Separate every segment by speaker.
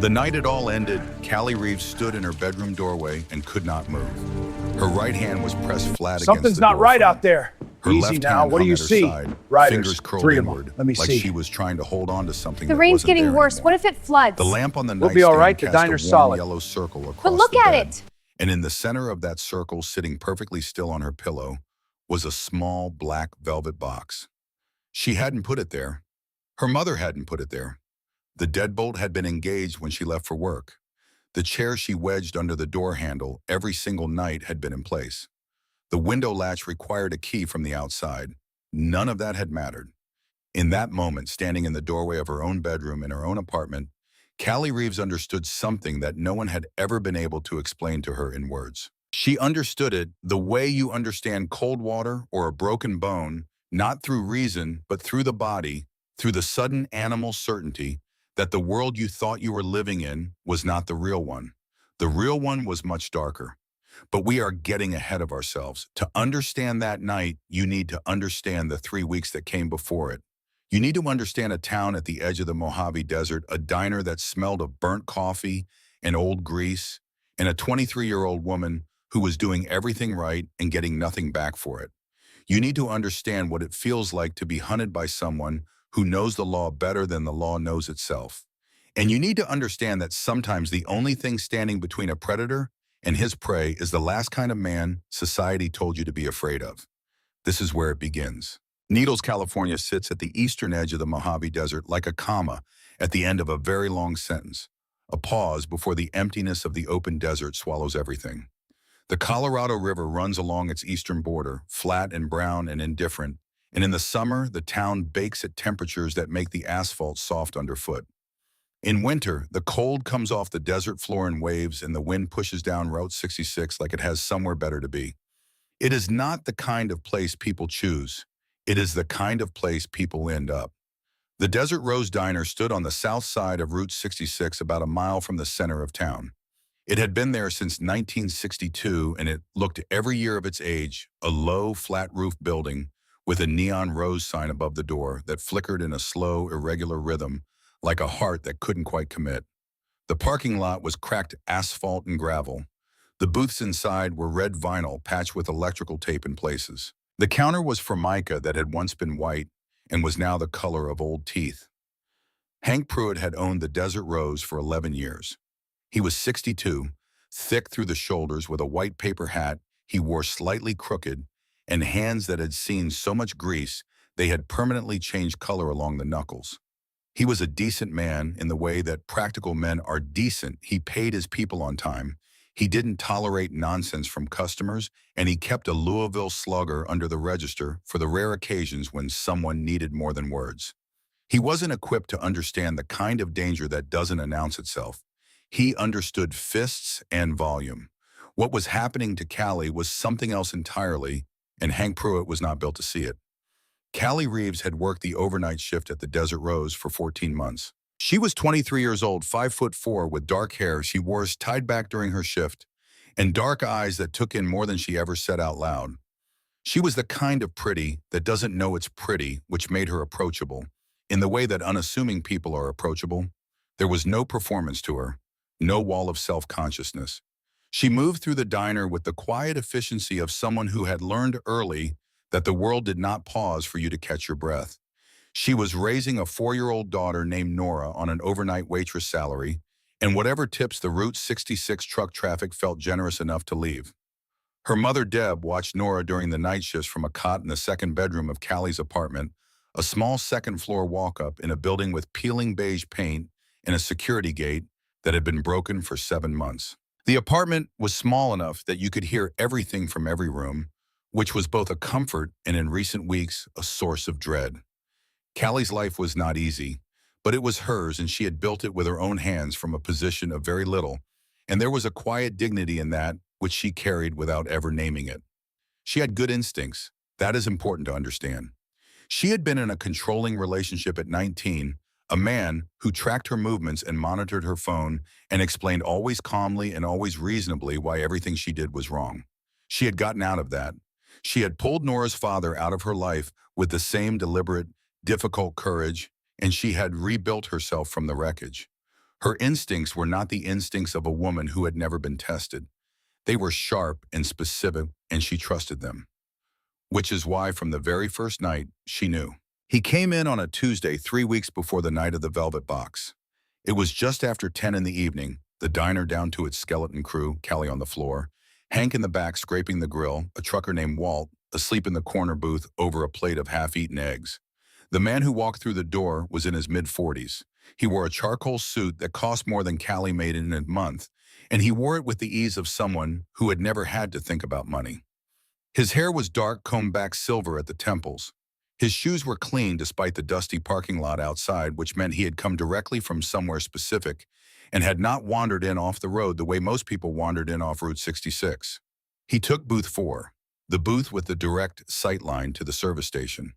Speaker 1: The night it all ended, Callie Reeves stood in her bedroom doorway and could not move. Her right hand was pressed flat against
Speaker 2: Something's
Speaker 1: the
Speaker 2: not
Speaker 1: door
Speaker 2: right
Speaker 1: frame.
Speaker 2: out there.
Speaker 1: Her
Speaker 2: Easy
Speaker 1: left
Speaker 2: now.
Speaker 1: hand
Speaker 2: What do
Speaker 1: hung
Speaker 2: you
Speaker 1: at her
Speaker 2: see?
Speaker 1: side,
Speaker 2: Riders.
Speaker 1: fingers curled
Speaker 2: 3 of them.
Speaker 1: inward,
Speaker 2: Let me
Speaker 1: like
Speaker 2: see.
Speaker 1: she was trying to hold on to something
Speaker 3: The
Speaker 1: that
Speaker 3: rain's
Speaker 1: wasn't
Speaker 3: getting
Speaker 1: there
Speaker 3: worse.
Speaker 1: anymore.
Speaker 3: What if it floods?
Speaker 1: The lamp on the
Speaker 2: We'll
Speaker 1: nightstand
Speaker 2: be all right. The
Speaker 1: cast a
Speaker 2: diner's
Speaker 1: warm
Speaker 2: solid.
Speaker 1: yellow circle across
Speaker 3: But look
Speaker 1: the
Speaker 3: at
Speaker 1: bed,
Speaker 3: it.
Speaker 1: and in the center of that circle, sitting perfectly still on her pillow, was a small black velvet box. She hadn't put it there. Her mother hadn't put it there. The deadbolt had been engaged when she left for work. The chair she wedged under the door handle every single night had been in place. The window latch required a key from the outside. None of that had mattered. In that moment, standing in the doorway of her own bedroom in her own apartment, Callie Reeves understood something that no one had ever been able to explain to her in words. She understood it the way you understand cold water or a broken bone, not through reason, but through the body, through the sudden animal certainty that the world you thought you were living in was not the real one. The real one was much darker. But we are getting ahead of ourselves. To understand that night, you need to understand the 3 weeks that came before it. You need to understand a town at the edge of the Mojave Desert, a diner that smelled of burnt coffee and old grease, and a 23-year-old woman who was doing everything right and getting nothing back for it. You need to understand what it feels like to be hunted by someone who knows the law better than the law knows itself. And you need to understand that sometimes the only thing standing between a predator and his prey is the last kind of man society told you to be afraid of. This is where it begins. Needles, California sits at the eastern edge of the Mojave Desert like a comma at the end of a very long sentence, a pause before the emptiness of the open desert swallows everything. The Colorado River runs along its eastern border, flat and brown and indifferent, and in the summer, the town bakes at temperatures that make the asphalt soft underfoot. In winter, the cold comes off the desert floor in waves and the wind pushes down Route 66 like it has somewhere better to be. It is not the kind of place people choose. It is the kind of place people end up. The Desert Rose Diner stood on the south side of Route 66 about a mile from the center of town. It had been there since 1962 and it looked every year of its age, a low, flat-roof building with a neon rose sign above the door that flickered in a slow, irregular rhythm like a heart that couldn't quite commit. The parking lot was cracked asphalt and gravel. The booths inside were red vinyl patched with electrical tape in places. The counter was formica that had once been white and was now the color of old teeth. Hank Pruitt had owned the Desert Rose for 11 years. He was 62, thick through the shoulders with a white paper hat he wore slightly crooked and hands that had seen so much grease they had permanently changed color along the knuckles. He was a decent man in the way that practical men are decent. He paid his people on time. He didn't tolerate nonsense from customers, and he kept a Louisville Slugger under the register for the rare occasions when someone needed more than words. He wasn't equipped to understand the kind of danger that doesn't announce itself. He understood fists and volume. What was happening to Callie was something else entirely, and Hank Pruitt was not built to see it. Callie Reeves had worked the overnight shift at the Desert Rose for 14 months. She was 23 years old, 5'4", with dark hair she wore tied back during her shift, and dark eyes that took in more than she ever said out loud. She was the kind of pretty that doesn't know it's pretty, which made her approachable. In the way that unassuming people are approachable, there was no performance to her, no wall of self-consciousness. She moved through the diner with the quiet efficiency of someone who had learned early that the world did not pause for you to catch your breath. She was raising a 4-year-old daughter named Nora on an overnight waitress salary, and whatever tips the Route 66 truck traffic felt generous enough to leave. Her mother, Deb, watched Nora during the night shifts from a cot in the second bedroom of Callie's apartment, a small second-floor walk-up in a building with peeling beige paint and a security gate that had been broken for 7 months. The apartment was small enough that you could hear everything from every room, which was both a comfort and, in recent weeks, a source of dread. Callie's life was not easy, but it was hers, and she had built it with her own hands from a position of very little, and there was a quiet dignity in that which she carried without ever naming it. She had good instincts. That is important to understand. She had been in a controlling relationship at 19, a man who tracked her movements and monitored her phone and explained always calmly and always reasonably why everything she did was wrong. She had gotten out of that. She had pulled Nora's father out of her life with the same deliberate, difficult courage, and she had rebuilt herself from the wreckage. Her instincts were not the instincts of a woman who had never been tested. They were sharp and specific, and she trusted them. Which is why from the very first night, she knew. He came in on a Tuesday 3 weeks before the night of the Velvet Box. It was just after 10 in the evening, the diner down to its skeleton crew, Callie on the floor, Hank in the back scraping the grill, a trucker named Walt, asleep in the corner booth over a plate of half-eaten eggs. The man who walked through the door was in his mid-40s. He wore a charcoal suit that cost more than Callie made in a month, and he wore it with the ease of someone who had never had to think about money. His hair was dark, combed back silver at the temples. His shoes were clean despite the dusty parking lot outside, which meant he had come directly from somewhere specific and had not wandered in off the road the way most people wandered in off Route 66. He took booth 4, the booth with the direct sight line to the service station.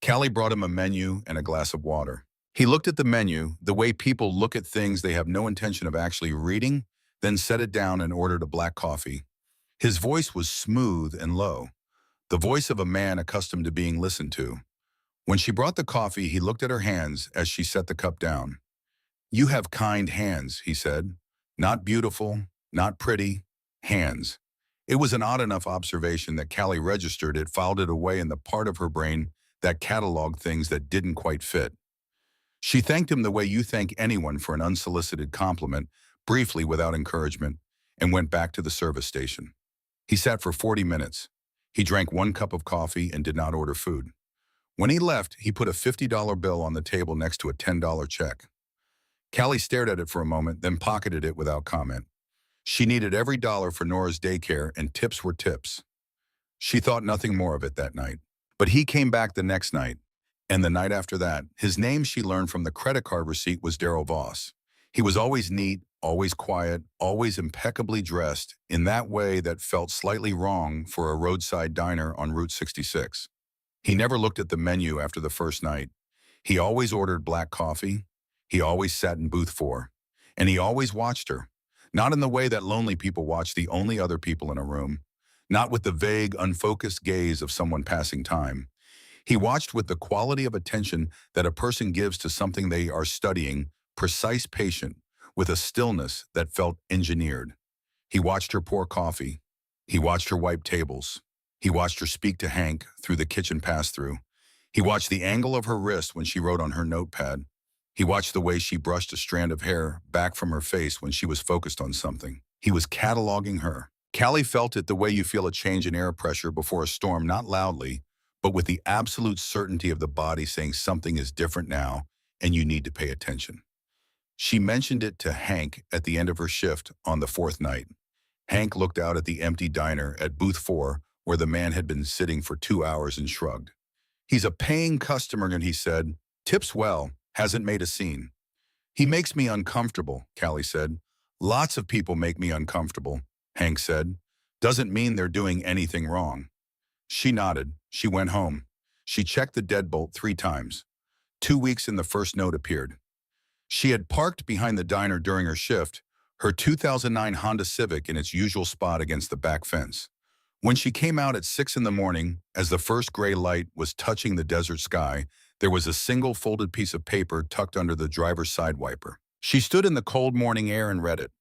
Speaker 1: Callie brought him a menu and a glass of water. He looked at the menu, the way people look at things they have no intention of actually reading, then set it down and ordered a black coffee. His voice was smooth and low, the voice of a man accustomed to being listened to. When she brought the coffee, he looked at her hands as she set the cup down. "You have kind hands," he said. "Not beautiful, not pretty, hands." It was an odd enough observation that Callie registered it, filed it away in the part of her brain that cataloged things that didn't quite fit. She thanked him the way you thank anyone for an unsolicited compliment, briefly without encouragement, and went back to the service station. He sat for 40 minutes. He drank 1 cup of coffee and did not order food. When he left, he put a $50 bill on the table next to a $10 check. Callie stared at it for a moment, then pocketed it without comment. She needed every dollar for Nora's daycare, and tips were tips. She thought nothing more of it that night. But he came back the next night, and the night after that. His name, she learned from the credit card receipt, was Darryl Voss. He was always neat, always quiet, always impeccably dressed, in that way that felt slightly wrong for a roadside diner on Route 66. He never looked at the menu after the first night. He always ordered black coffee. He always sat in booth 4. And he always watched her. Not in the way that lonely people watch the only other people in a room. Not with the vague, unfocused gaze of someone passing time. He watched with the quality of attention that a person gives to something they are studying, precise, patient, with a stillness that felt engineered. He watched her pour coffee. He watched her wipe tables. He watched her speak to Hank through the kitchen pass-through. He watched the angle of her wrist when she wrote on her notepad. He watched the way she brushed a strand of hair back from her face when she was focused on something. He was cataloging her. Callie felt it the way you feel a change in air pressure before a storm, not loudly, but with the absolute certainty of the body saying something is different now and you need to pay attention. She mentioned it to Hank at the end of her shift on the 4th night. Hank looked out at the empty diner at booth 4 where the man had been sitting for 2 hours and shrugged. "He's a paying customer," and he said, "tips well, hasn't made a scene." "He makes me uncomfortable," Callie said. "Lots of people make me uncomfortable," Hank said. "Doesn't mean they're doing anything wrong." She nodded. She went home. She checked the deadbolt 3 times. 2 weeks and the first note appeared. She had parked behind the diner during her shift, her 2009 Honda Civic in its usual spot against the back fence. When she came out at 6 in the morning, as the first gray light was touching the desert sky, there was a single folded piece of paper tucked under the driver's side wiper. She stood in the cold morning air and read it.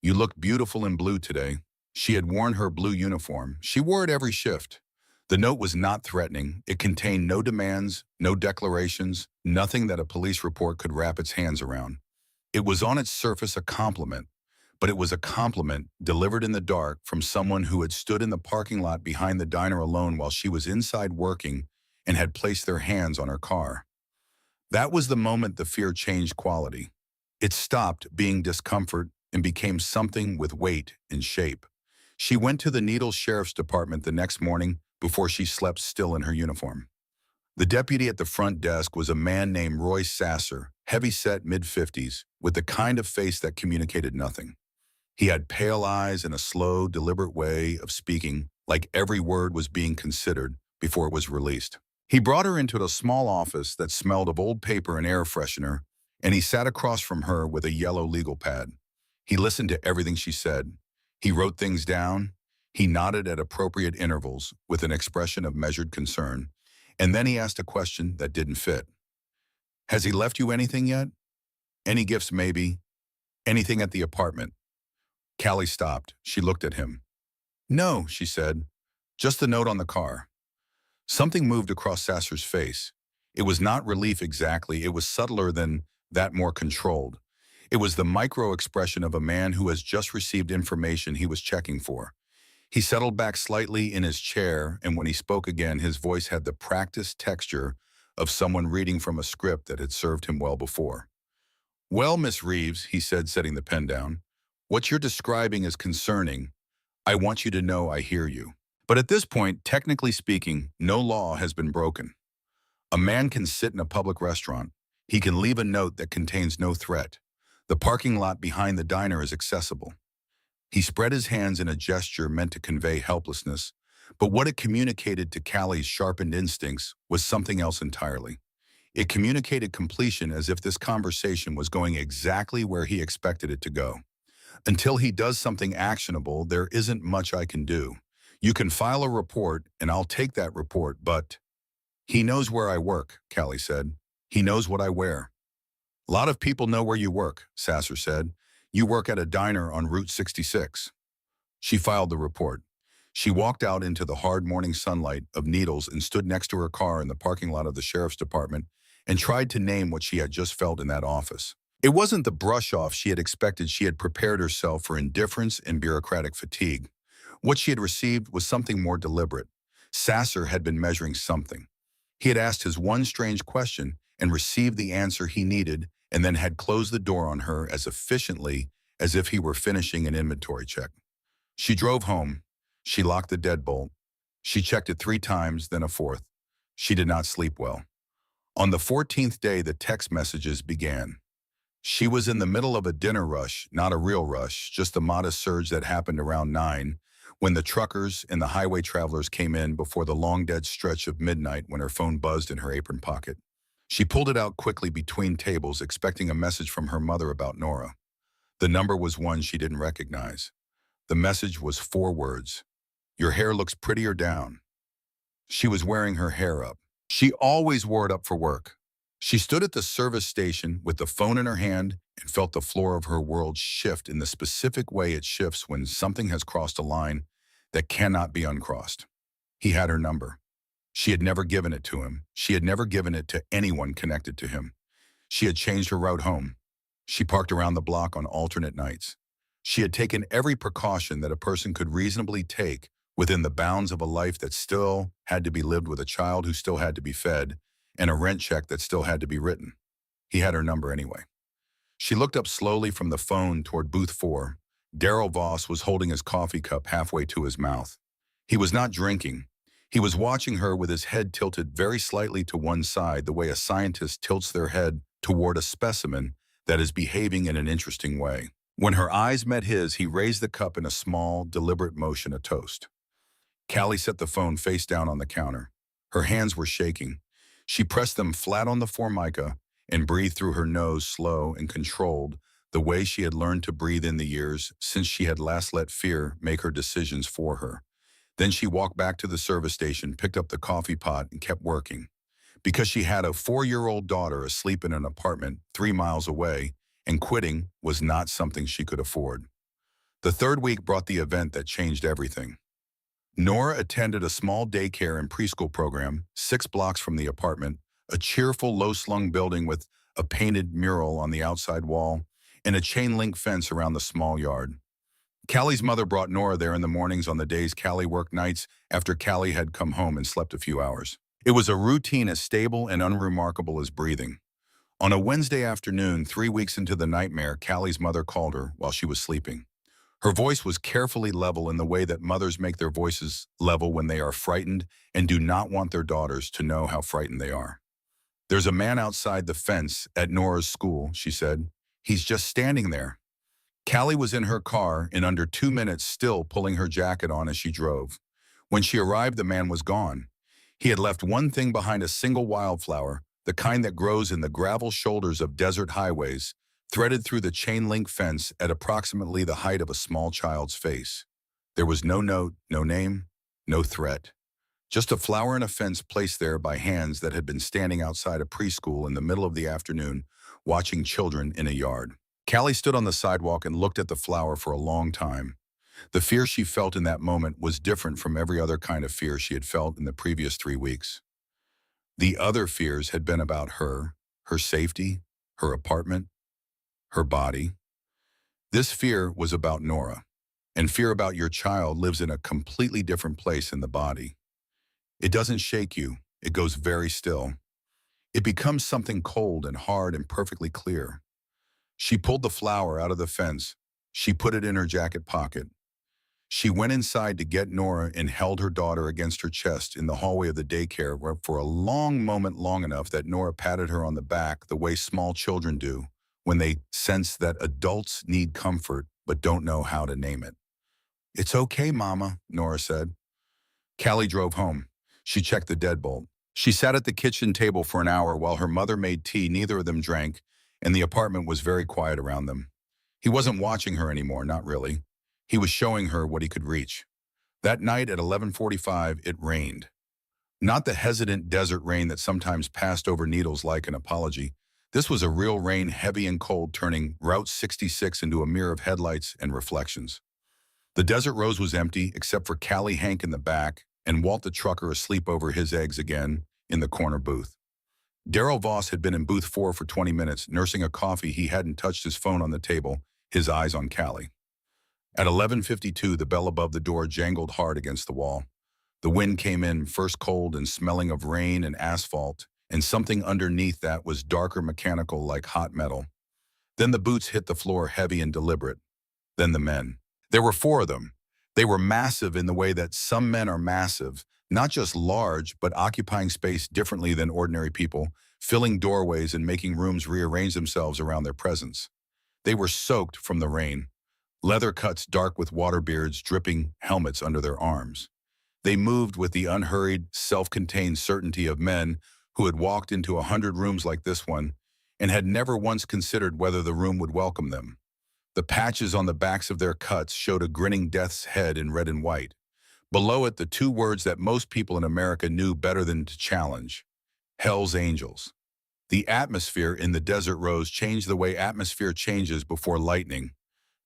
Speaker 1: "You look beautiful in blue today." She had worn her blue uniform. She wore it every shift. The note was not threatening. It contained no demands, no declarations, nothing that a police report could wrap its hands around. It was on its surface a compliment, but it was a compliment delivered in the dark from someone who had stood in the parking lot behind the diner alone while she was inside working and had placed their hands on her car. That was the moment the fear changed quality. It stopped being discomfort and became something with weight and shape. She went to the Needles Sheriff's Department the next morning before she slept still in her uniform. The deputy at the front desk was a man named Roy Sasser, heavy-set, mid-50s, with the kind of face that communicated nothing. He had pale eyes and a slow, deliberate way of speaking, like every word was being considered before it was released. He brought her into a small office that smelled of old paper and air freshener, and he sat across from her with a yellow legal pad. He listened to everything she said. He wrote things down. He nodded at appropriate intervals with an expression of measured concern, and then he asked a question that didn't fit. "Has he left you anything yet?" "Any gifts, maybe. Anything at the apartment? Callie stopped. She looked at him. No, she said. Just the note on the car. Something moved across Sasser's face. It was not relief exactly. It was subtler than that, more controlled. It was the micro-expression of a man who has just received information he was checking for. He settled back slightly in his chair, and when he spoke again, his voice had the practiced texture of someone reading from a script that had served him well before. Well, Miss Reeves, he said, setting the pen down, what you're describing is concerning. I want you to know I hear you. But at this point, technically speaking, no law has been broken. A man can sit in a public restaurant. He can leave a note that contains no threat. The parking lot behind the diner is accessible. He spread his hands in a gesture meant to convey helplessness, but what it communicated to Callie's sharpened instincts was something else entirely. It communicated completion, as if this conversation was going exactly where he expected it to go. Until he does something actionable, there isn't much I can do. You can file a report, and I'll take that report, but... He knows where I work, Callie said. He knows what I wear. A lot of people know where you work, Sasser said. You work at a diner on Route 66. She filed the report. She walked out into the hard morning sunlight of Needles and stood next to her car in the parking lot of the sheriff's department and tried to name what she had just felt in that office. It wasn't the brush-off she had expected. She had prepared herself for indifference and bureaucratic fatigue. What she had received was something more deliberate. Sasser had been measuring something. He had asked his one strange question and received the answer he needed, and then had closed the door on her as efficiently as if he were finishing an inventory check. She drove home. She locked the deadbolt. She checked it 3 times, then a 4th. She did not sleep well. On the 14th day, the text messages began. She was in the middle of a dinner rush, not a real rush, just a modest surge that happened around 9, when the truckers and the highway travelers came in before the long dead stretch of midnight when her phone buzzed in her apron pocket. She pulled it out quickly between tables, expecting a message from her mother about Nora. The number was one she didn't recognize. The message was 4 words. Your hair looks prettier down. She was wearing her hair up. She always wore it up for work. She stood at the service station with the phone in her hand and felt the floor of her world shift in the specific way it shifts when something has crossed a line that cannot be uncrossed. He had her number. She had never given it to him. She had never given it to anyone connected to him. She had changed her route home. She parked around the block on alternate nights. She had taken every precaution that a person could reasonably take within the bounds of a life that still had to be lived with a child who still had to be fed and a rent check that still had to be written. He had her number anyway. She looked up slowly from the phone toward booth 4. Darrell Voss was holding his coffee cup halfway to his mouth. He was not drinking. He was watching her with his head tilted very slightly to one side, the way a scientist tilts their head toward a specimen that is behaving in an interesting way. When her eyes met his, he raised the cup in a small, deliberate motion, a toast. Callie set the phone face down on the counter. Her hands were shaking. She pressed them flat on the formica and breathed through her nose, slow and controlled, the way she had learned to breathe in the years since she had last let fear make her decisions for her. Then she walked back to the service station, picked up the coffee pot, and kept working. Because she had a 4-year-old daughter asleep in an apartment 3 miles away, and quitting was not something she could afford. The 3rd week brought the event that changed everything. Nora attended a small daycare and preschool program 6 blocks from the apartment, a cheerful, low-slung building with a painted mural on the outside wall and a chain-link fence around the small yard. Callie's mother brought Nora there in the mornings on the days Callie worked nights after Callie had come home and slept a few hours. It was a routine as stable and unremarkable as breathing. On a Wednesday afternoon, 3 weeks into the nightmare, Callie's mother called her while she was sleeping. Her voice was carefully level in the way that mothers make their voices level when they are frightened and do not want their daughters to know how frightened they are. There's a man outside the fence at Nora's school, she said. He's just standing there. Callie was in her car in under 2 minutes, still pulling her jacket on as she drove. When she arrived, the man was gone. He had left one thing behind: a single wildflower, the kind that grows in the gravel shoulders of desert highways, threaded through the chain-link fence at approximately the height of a small child's face. There was no note, no name, no threat. Just a flower in a fence placed there by hands that had been standing outside a preschool in the middle of the afternoon, watching children in a yard. Callie stood on the sidewalk and looked at the flower for a long time. The fear she felt in that moment was different from every other kind of fear she had felt in the previous 3 weeks. The other fears had been about her safety, her apartment, her body. This fear was about Nora, and fear about your child lives in a completely different place in the body. It doesn't shake you, it goes very still. It becomes something cold and hard and perfectly clear. She pulled the flower out of the fence. She put it in her jacket pocket. She went inside to get Nora and held her daughter against her chest in the hallway of the daycare for a long moment, long enough that Nora patted her on the back the way small children do when they sense that adults need comfort but don't know how to name it. "It's okay, Mama," Nora said. Callie drove home. She checked the deadbolt. She sat at the kitchen table for an hour while her mother made tea. Neither of them drank, and the apartment was very quiet around them. He wasn't watching her anymore, not really. He was showing her what he could reach. That night at 11:45, it rained. Not the hesitant desert rain that sometimes passed over needles like an apology. This was a real rain, heavy and cold, turning Route 66 into a mirror of headlights and reflections. The Desert Rose was empty, except for Callie Hank in the back, and Walt the trucker asleep over his eggs again in the corner booth. Darrell Voss had been in booth 4 for 20 minutes, nursing a coffee. He hadn't touched his phone on the table, his eyes on Callie. At 11:52, the bell above the door jangled hard against the wall. The wind came in, first cold and smelling of rain and asphalt, and something underneath that was darker, mechanical, like hot metal. Then the boots hit the floor, heavy and deliberate. Then the men. There were 4 of them. They were massive in the way that some men are massive, not just large, but occupying space differently than ordinary people, filling doorways and making rooms rearrange themselves around their presence. They were soaked from the rain. Leather cuts dark with water beards, dripping helmets under their arms. They moved with the unhurried, self-contained certainty of men who had walked into 100 rooms like this one and had never once considered whether the room would welcome them. The patches on the backs of their cuts showed a grinning death's head in red and white. Below it, the 2 words that most people in America knew better than to challenge: Hell's Angels. The atmosphere in the Desert Rose changed the way atmosphere changes before lightning.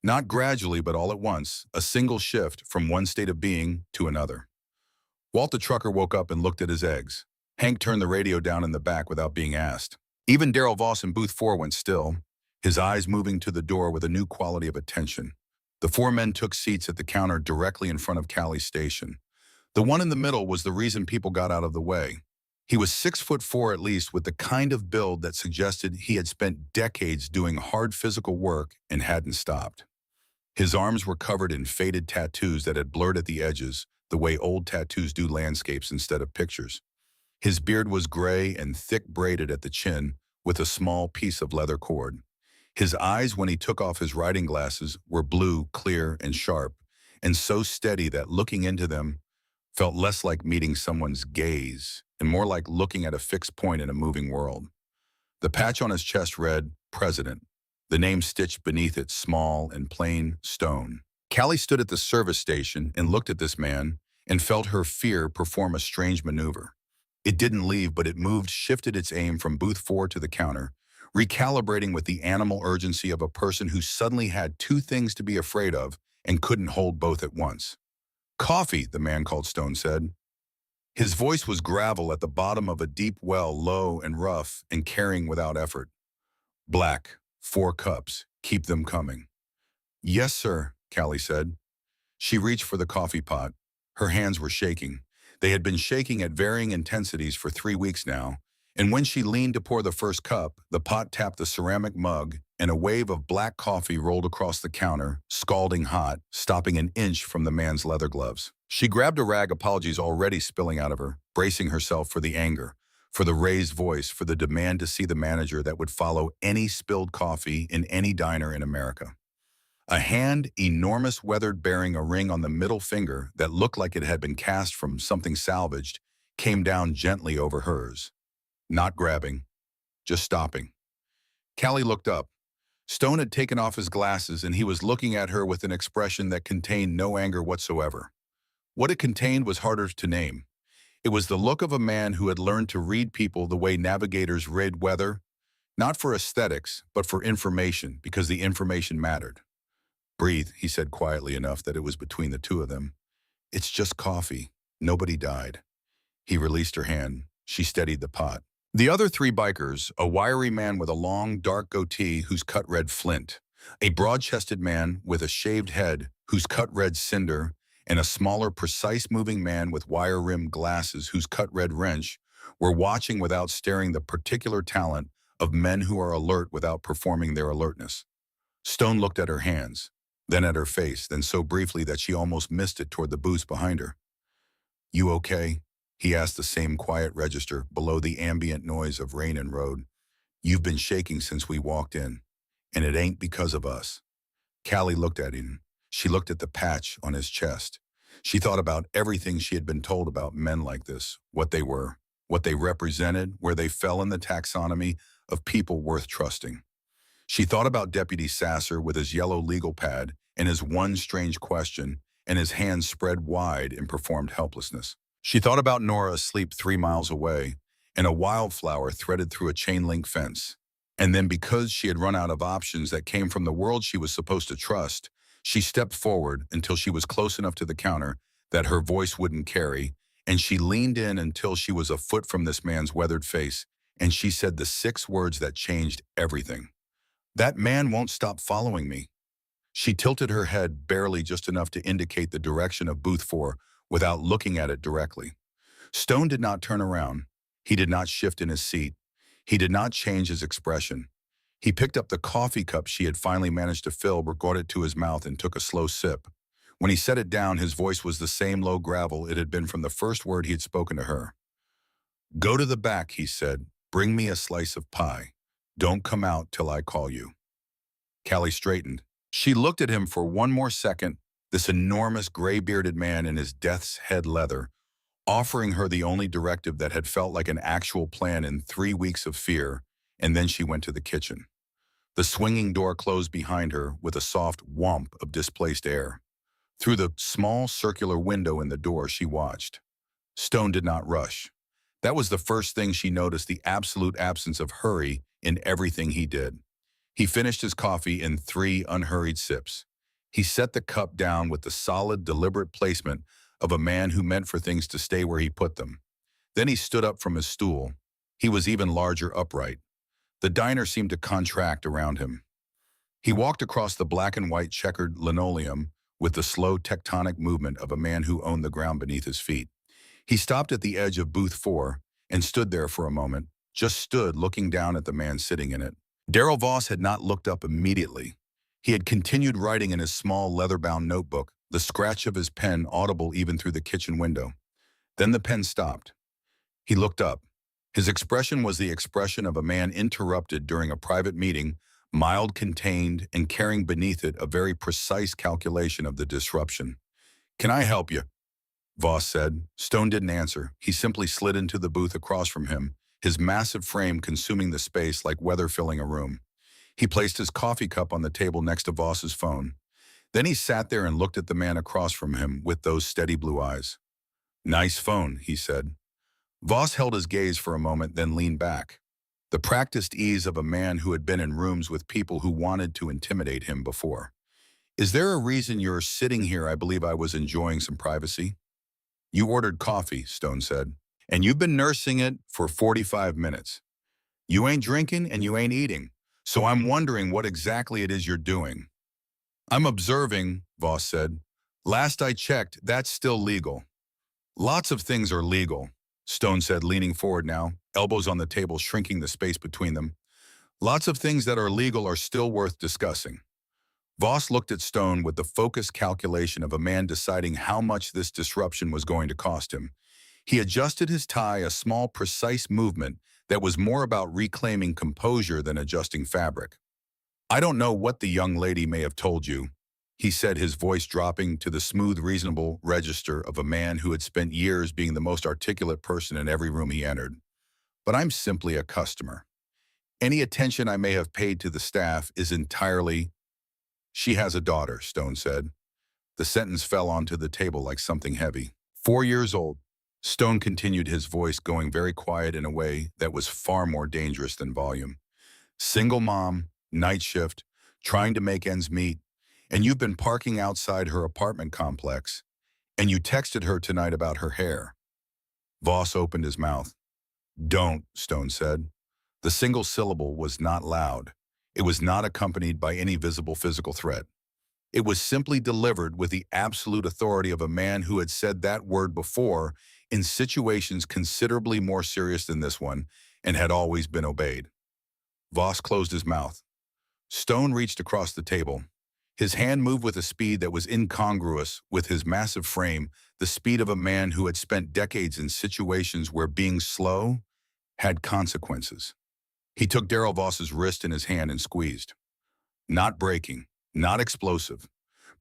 Speaker 1: Not gradually, but all at once, a single shift from one state of being to another. Walt the trucker woke up and looked at his eggs. Hank turned the radio down in the back without being asked. Even Darrell Voss in booth 4 went still, his eyes moving to the door with a new quality of attention. The 4 men took seats at the counter directly in front of Callie's station. The one in the middle was the reason people got out of the way. He was 6'4" at least, with the kind of build that suggested he had spent decades doing hard physical work and hadn't stopped. His arms were covered in faded tattoos that had blurred at the edges, the way old tattoos do landscapes instead of pictures. His beard was gray and thick braided at the chin with a small piece of leather cord. His eyes, when he took off his riding glasses, were blue, clear, and sharp, and so steady that looking into them felt less like meeting someone's gaze and more like looking at a fixed point in a moving world. The patch on his chest read, President, the name stitched beneath it, small and plain stone. Callie stood at the service station and looked at this man and felt her fear perform a strange maneuver. It didn't leave, but it moved, shifted its aim from booth 4 to the counter, recalibrating with the animal urgency of a person who suddenly had 2 things to be afraid of and couldn't hold both at once. Coffee, the man called Stone said. His voice was gravel at the bottom of a deep well, low and rough and carrying without effort. Black, 4 cups, keep them coming. Yes, sir, Callie said. She reached for the coffee pot. Her hands were shaking. They had been shaking at varying intensities for 3 weeks now, and when she leaned to pour the first cup, the pot tapped the ceramic mug, and a wave of black coffee rolled across the counter, scalding hot, stopping an inch from the man's leather gloves. She grabbed a rag, apologies already spilling out of her, bracing herself for the anger, for the raised voice, for the demand to see the manager that would follow any spilled coffee in any diner in America. A hand, enormous, weathered, bearing a ring on the middle finger that looked like it had been cast from something salvaged, came down gently over hers. Not grabbing, just stopping. Callie looked up. Stone had taken off his glasses and he was looking at her with an expression that contained no anger whatsoever. What it contained was harder to name. It was the look of a man who had learned to read people the way navigators read weather, Not for aesthetics, but for information, because the information mattered. Breathe, he said quietly enough that it was between the two of them. It's just coffee. Nobody died. He released her hand. She steadied the pot. The other three bikers, a wiry man with a long, dark goatee whose cut read flint, a broad-chested man with a shaved head whose cut read cinder, and a smaller, precise-moving man with wire-rimmed glasses whose cut read wrench, were watching without staring the particular talent of men who are alert without performing their alertness. Stone looked at her hands, then at her face, then so briefly that she almost missed it toward the booths behind her. You okay? He asked the same quiet register below the ambient noise of rain and road. You've been shaking since we walked in, and it ain't because of us. Callie looked at him. She looked at the patch on his chest. She thought about everything she had been told about men like this, what they were, what they represented, where they fell in the taxonomy of people worth trusting. She thought about Deputy Sasser with his yellow legal pad and his one strange question and his hands spread wide in performed helplessness. She thought about Nora asleep 3 miles away and a wildflower threaded through a chain-link fence. And then because she had run out of options that came from the world she was supposed to trust, she stepped forward until she was close enough to the counter that her voice wouldn't carry, and she leaned in until she was a foot from this man's weathered face, and she said the 6 words that changed everything. That man won't stop following me. She tilted her head barely just enough to indicate the direction of booth 4 without looking at it directly. Stone did not turn around. He did not shift in his seat. He did not change his expression. He picked up the coffee cup she had finally managed to fill, brought it to his mouth, and took a slow sip. When he set it down, his voice was the same low gravel it had been from the first word he had spoken to her. Go to the back, he said. Bring me a slice of pie. Don't come out till I call you. Callie straightened. She looked at him for one more second, this enormous gray-bearded man in his death's head leather, offering her the only directive that had felt like an actual plan in 3 weeks of fear, and then she went to the kitchen. The swinging door closed behind her with a soft whomp of displaced air. Through the small circular window in the door she watched. Stone did not rush. That was the first thing she noticed, the absolute absence of hurry in everything he did. He finished his coffee in 3 unhurried sips. He set the cup down with the solid, deliberate placement of a man who meant for things to stay where he put them. Then he stood up from his stool. He was even larger upright. The diner seemed to contract around him. He walked across the black and white checkered linoleum with the slow tectonic movement of a man who owned the ground beneath his feet. He stopped at the edge of booth 4 and stood there for a moment, just stood looking down at the man sitting in it. Darrell Voss had not looked up immediately. He had continued writing in his small leather-bound notebook, the scratch of his pen audible even through the kitchen window. Then the pen stopped. He looked up. His expression was the expression of a man interrupted during a private meeting, mild, contained, and carrying beneath it a very precise calculation of the disruption. Can I help you? Voss said. Stone didn't answer. He simply slid into the booth across from him, his massive frame consuming the space like weather filling a room. He placed his coffee cup on the table next to Voss's phone. Then he sat there and looked at the man across from him with those steady blue eyes. Nice phone, he said. Voss held his gaze for a moment, then leaned back. The practiced ease of a man who had been in rooms with people who wanted to intimidate him before. Is there a reason you're sitting here? I believe I was enjoying some privacy. You ordered coffee, Stone said, and you've been nursing it for 45 minutes. You ain't drinking and you ain't eating, so I'm wondering what exactly it is you're doing. I'm observing, Voss said. Last I checked, that's still legal. Lots of things are legal, Stone said, leaning forward now, elbows on the table, shrinking the space between them. Lots of things that are legal are still worth discussing. Voss looked at Stone with the focused calculation of a man deciding how much this disruption was going to cost him. He adjusted his tie, a small, precise movement that was more about reclaiming composure than adjusting fabric. I don't know what the young lady may have told you, he said, his voice dropping to the smooth, reasonable register of a man who had spent years being the most articulate person in every room he entered. But I'm simply a customer. Any attention I may have paid to the staff is entirely... She has a daughter, Stone said. The sentence fell onto the table like something heavy. 4 years old. Stone continued, his voice going very quiet in a way that was far more dangerous than volume. Single mom, night shift, trying to make ends meet, and you've been parking outside her apartment complex, and you texted her tonight about her hair. Voss opened his mouth. Don't, Stone said. The single syllable was not loud. It was not accompanied by any visible physical threat. It was simply delivered with the absolute authority of a man who had said that word before in situations considerably more serious than this one and had always been obeyed. Voss closed his mouth. Stone reached across the table. His hand moved with a speed that was incongruous with his massive frame, the speed of a man who had spent decades in situations where being slow had consequences. He took Darrell Voss's wrist in his hand and squeezed. Not breaking, not explosive,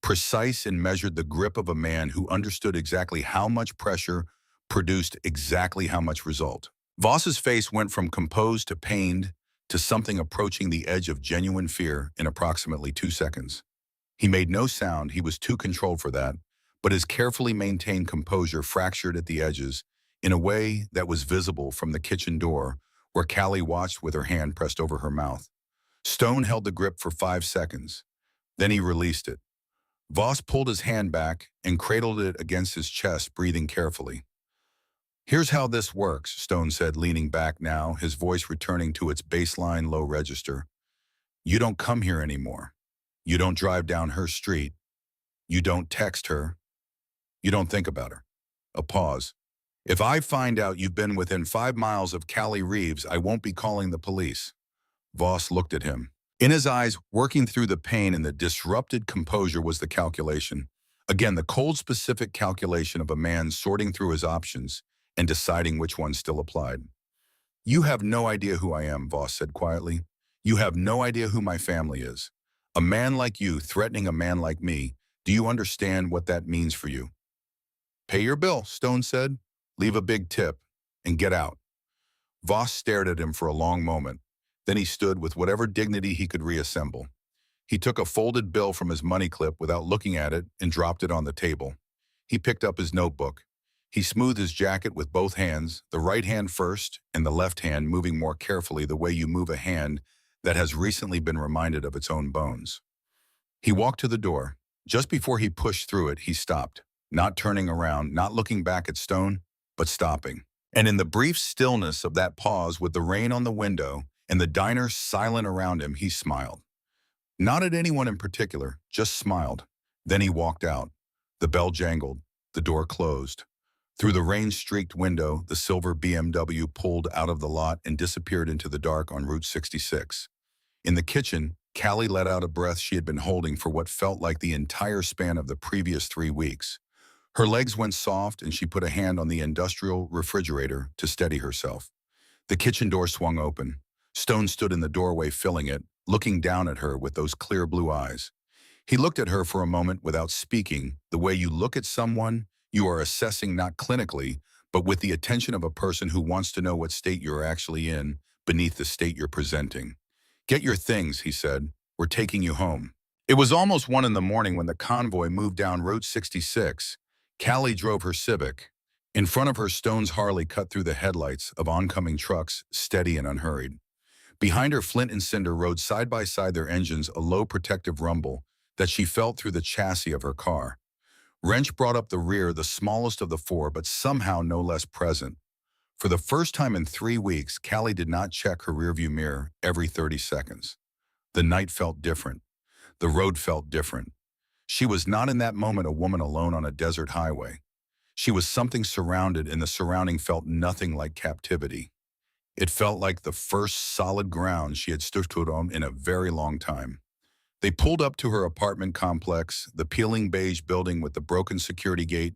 Speaker 1: precise and measured the grip of a man who understood exactly how much pressure produced exactly how much result. Voss's face went from composed to pained to something approaching the edge of genuine fear in approximately 2 seconds. He made no sound, he was too controlled for that, but his carefully maintained composure fractured at the edges in a way that was visible from the kitchen door where Callie watched with her hand pressed over her mouth. Stone held the grip for 5 seconds. Then he released it. Voss pulled his hand back and cradled it against his chest, breathing carefully. Here's how this works, Stone said, leaning back now, his voice returning to its baseline low register. You don't come here anymore. You don't drive down her street. You don't text her. You don't think about her. A pause. If I find out you've been within 5 miles of Callie Reeves, I won't be calling the police. Voss looked at him. In his eyes, working through the pain and the disrupted composure was the calculation. Again, the cold, specific calculation of a man sorting through his options and deciding which one still applied. You have no idea who I am, Voss said quietly. You have no idea who my family is. A man like you threatening a man like me, do you understand what that means for you? Pay your bill, Stone said. Leave a big tip and get out. Voss stared at him for a long moment. Then he stood with whatever dignity he could reassemble. He took a folded bill from his money clip without looking at it and dropped it on the table. He picked up his notebook. He smoothed his jacket with both hands, the right hand first and the left hand moving more carefully the way you move a hand that has recently been reminded of its own bones. He walked to the door. Just before he pushed through it, he stopped, not turning around, not looking back at Stone, but stopping. And in the brief stillness of that pause with the rain on the window and the diner silent around him, he smiled. Not at anyone in particular, just smiled. Then he walked out. The bell jangled. The door closed. Through the rain-streaked window, the silver BMW pulled out of the lot and disappeared into the dark on Route 66. In the kitchen, Callie let out a breath she had been holding for what felt like the entire span of the previous 3 weeks. Her legs went soft and she put a hand on the industrial refrigerator to steady herself. The kitchen door swung open. Stone stood in the doorway filling it, looking down at her with those clear blue eyes. He looked at her for a moment without speaking, the way you look at someone you are assessing not clinically, but with the attention of a person who wants to know what state you're actually in beneath the state you're presenting. Get your things, he said. We're taking you home. It was almost 1 in the morning when the convoy moved down Route 66. Callie drove her Civic. In front of her, Stone's Harley cut through the headlights of oncoming trucks, steady and unhurried. Behind her, Flint and Cinder rode side by side, their engines a low protective rumble that she felt through the chassis of her car. Wrench brought up the rear, the smallest of the 4, but somehow no less present. For the first time in 3 weeks, Callie did not check her rearview mirror every 30 seconds. The night felt different. The road felt different. She was not in that moment a woman alone on a desert highway. She was something surrounded, and the surrounding felt nothing like captivity. It felt like the first solid ground she had stood on in a very long time. They pulled up to her apartment complex, the peeling beige building with the broken security gate,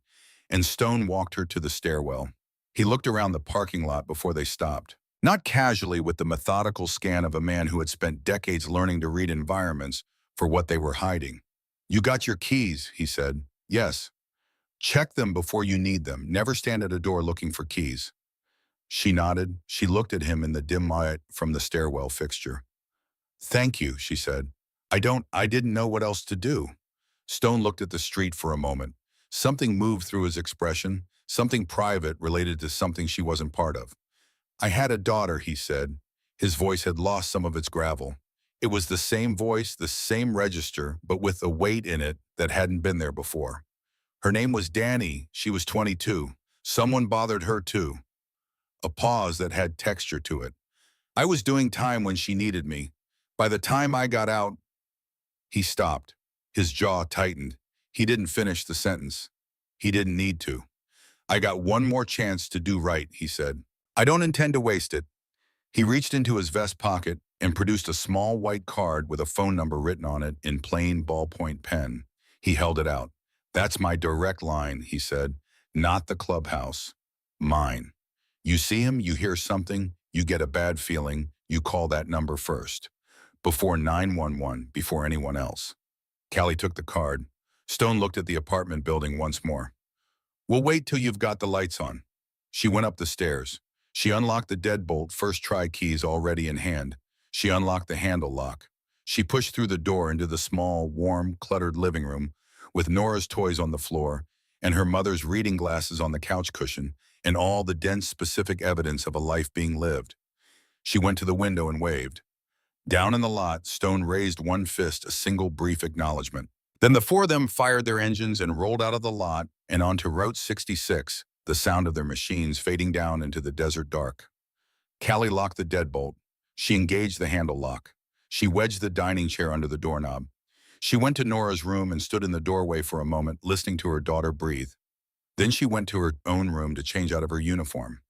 Speaker 1: and Stone walked her to the stairwell. He looked around the parking lot before they stopped, not casually with the methodical scan of a man who had spent decades learning to read environments for what they were hiding. You got your keys, he said. Yes. Check them before you need them. Never stand at a door looking for keys. She nodded. She looked at him in the dim light from the stairwell fixture. Thank you, she said. I didn't know what else to do. Stone looked at the street for a moment. Something moved through his expression, something private related to something she wasn't part of. I had a daughter, he said. His voice had lost some of its gravel. It was the same voice, the same register, but with a weight in it that hadn't been there before. Her name was Danny. She was 22. Someone bothered her too. A pause that had texture to it. I was doing time when she needed me. By the time I got out, he stopped. His jaw tightened. He didn't finish the sentence. He didn't need to. I got one more chance to do right, he said. I don't intend to waste it. He reached into his vest pocket and produced a small white card with a phone number written on it in plain ballpoint pen. He held it out. That's my direct line, he said. Not the clubhouse. Mine. You see him, you hear something, you get a bad feeling, you call that number first. Before 911, before anyone else. Callie took the card. Stone looked at the apartment building once more. We'll wait till you've got the lights on. She went up the stairs. She unlocked the deadbolt, first try keys already in hand. She unlocked the handle lock. She pushed through the door into the small, warm, cluttered living room with Nora's toys on the floor and her mother's reading glasses on the couch cushion and all the dense, specific evidence of a life being lived. She went to the window and waved. Down in the lot, Stone raised one fist, a single brief acknowledgement. Then the four of them fired their engines and rolled out of the lot and onto Route 66, the sound of their machines fading down into the desert dark. Callie locked the deadbolt. She engaged the handle lock. She wedged the dining chair under the doorknob. She went to Nora's room and stood in the doorway for a moment, listening to her daughter breathe. Then she went to her own room to change out of her uniform.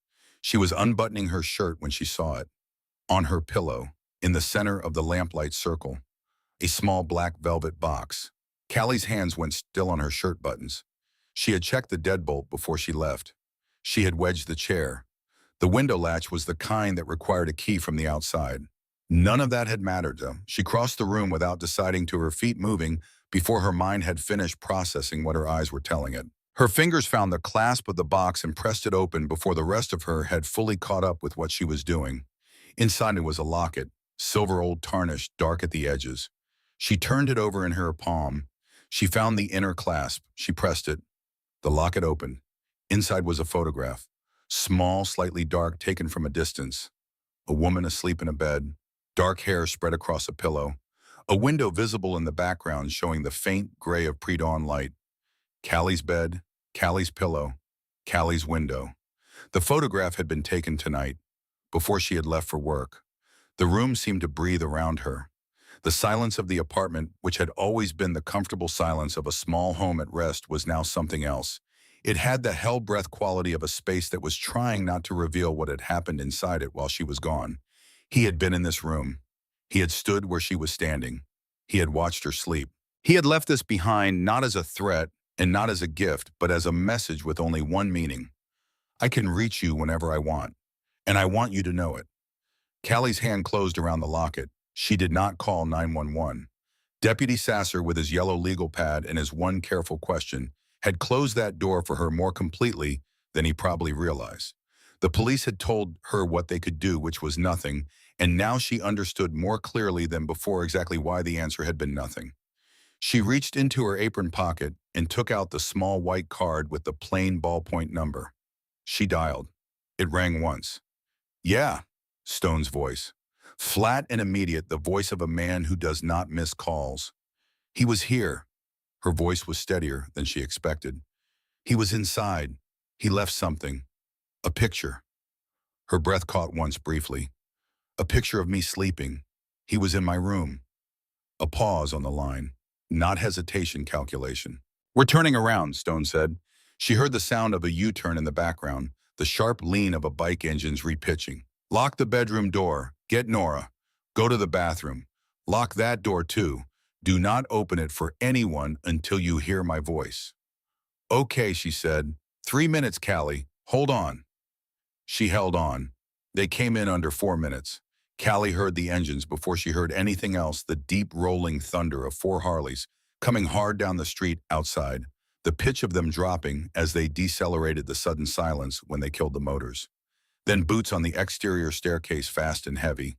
Speaker 1: She was unbuttoning her shirt when she saw it. On her pillow, in the center of the lamplight circle, a small black velvet box. Callie's hands went still on her shirt buttons. She had checked the deadbolt before she left. She had wedged the chair. The window latch was the kind that required a key from the outside. None of that had mattered, though. She crossed the room without deciding to her feet moving before her mind had finished processing what her eyes were telling it. Her fingers found the clasp of the box and pressed it open before the rest of her had fully caught up with what she was doing. Inside it was a locket, silver old tarnished, dark at the edges. She turned it over in her palm. She found the inner clasp. She pressed it. The locket opened. Inside was a photograph. Small, slightly dark, taken from a distance. A woman asleep in a bed. Dark hair spread across a pillow. A window visible in the background showing the faint gray of pre-dawn light. Callie's bed, Callie's pillow, Callie's window. The photograph had been taken tonight, before she had left for work. The room seemed to breathe around her. The silence of the apartment, which had always been the comfortable silence of a small home at rest, was now something else. It had the hell-breath quality of a space that was trying not to reveal what had happened inside it while she was gone. He had been in this room. He had stood where she was standing. He had watched her sleep. He had left this behind not as a threat and not as a gift, but as a message with only one meaning. I can reach you whenever I want, and I want you to know it. Callie's hand closed around the locket. She did not call 911. Deputy Sasser, with his yellow legal pad and his one careful question, had closed that door for her more completely than he probably realized. The police had told her what they could do, which was nothing, and now she understood more clearly than before exactly why the answer had been nothing. She reached into her apron pocket and took out the small white card with the plain ballpoint number. She dialed. It rang once. Yeah, Stone's voice. Flat and immediate, the voice of a man who does not miss calls. He was here. Her voice was steadier than she expected. He was inside. He left something. A picture. Her breath caught once briefly. A picture of me sleeping. He was in my room. A pause on the line. Not hesitation, calculation. We're turning around, Stone said. She heard the sound of a U-turn in the background, the sharp lean of a bike engine's repitching. Lock the bedroom door. Get Nora. Go to the bathroom. Lock that door too. Do not open it for anyone until you hear my voice. Okay, she said. 3 minutes, Callie. Hold on. She held on. They came in under 4 minutes. Callie heard the engines before she heard anything else, the deep rolling thunder of 4 Harleys coming hard down the street outside, the pitch of them dropping as they decelerated the sudden silence when they killed the motors. Then boots on the exterior staircase fast and heavy.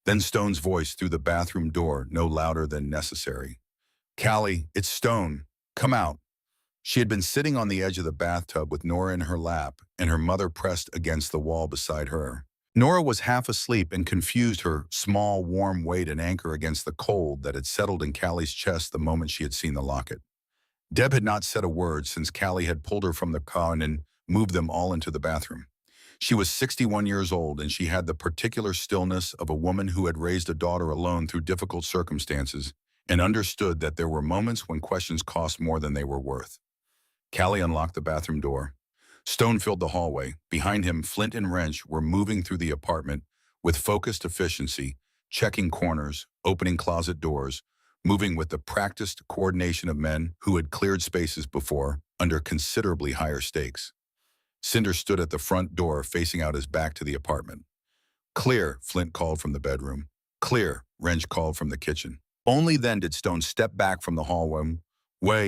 Speaker 1: Then Stone's voice through the bathroom door, no louder than necessary. Callie, it's Stone. Come out. She had been sitting on the edge of the bathtub with Nora in her lap and her mother pressed against the wall beside her. Nora was half asleep and confused, her small, warm weight an anchor against the cold that had settled in Callie's chest the moment she had seen the locket. Deb had not said a word since Callie had pulled her from the car and moved them all into the bathroom. She was 61 years old, and she had the particular stillness of a woman who had raised a daughter alone through difficult circumstances and understood that there were moments when questions cost more than they were worth. Callie unlocked the bathroom door. Stone filled the hallway. Behind him, Flint and Wrench were moving through the apartment with focused efficiency, checking corners, opening closet doors, moving with the practiced coordination of men who had cleared spaces before under considerably higher stakes. Cinder stood at the front door, facing out his back to the apartment. "Clear," Flint called from the bedroom. "Clear," Wrench called from the kitchen. Only then did Stone step back from the hallway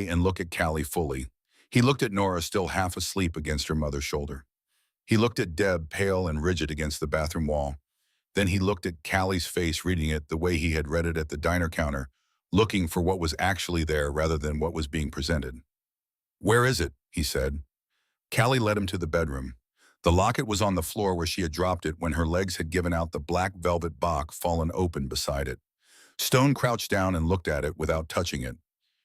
Speaker 1: and look at Callie fully. He looked at Nora, still half asleep against her mother's shoulder. He looked at Deb, pale and rigid against the bathroom wall. Then he looked at Callie's face, reading it the way he had read it at the diner counter, looking for what was actually there rather than what was being presented. "Where is it?" he said. Callie led him to the bedroom. The locket was on the floor where she had dropped it when her legs had given out, the black velvet box fallen open beside it. Stone crouched down and looked at it without touching it.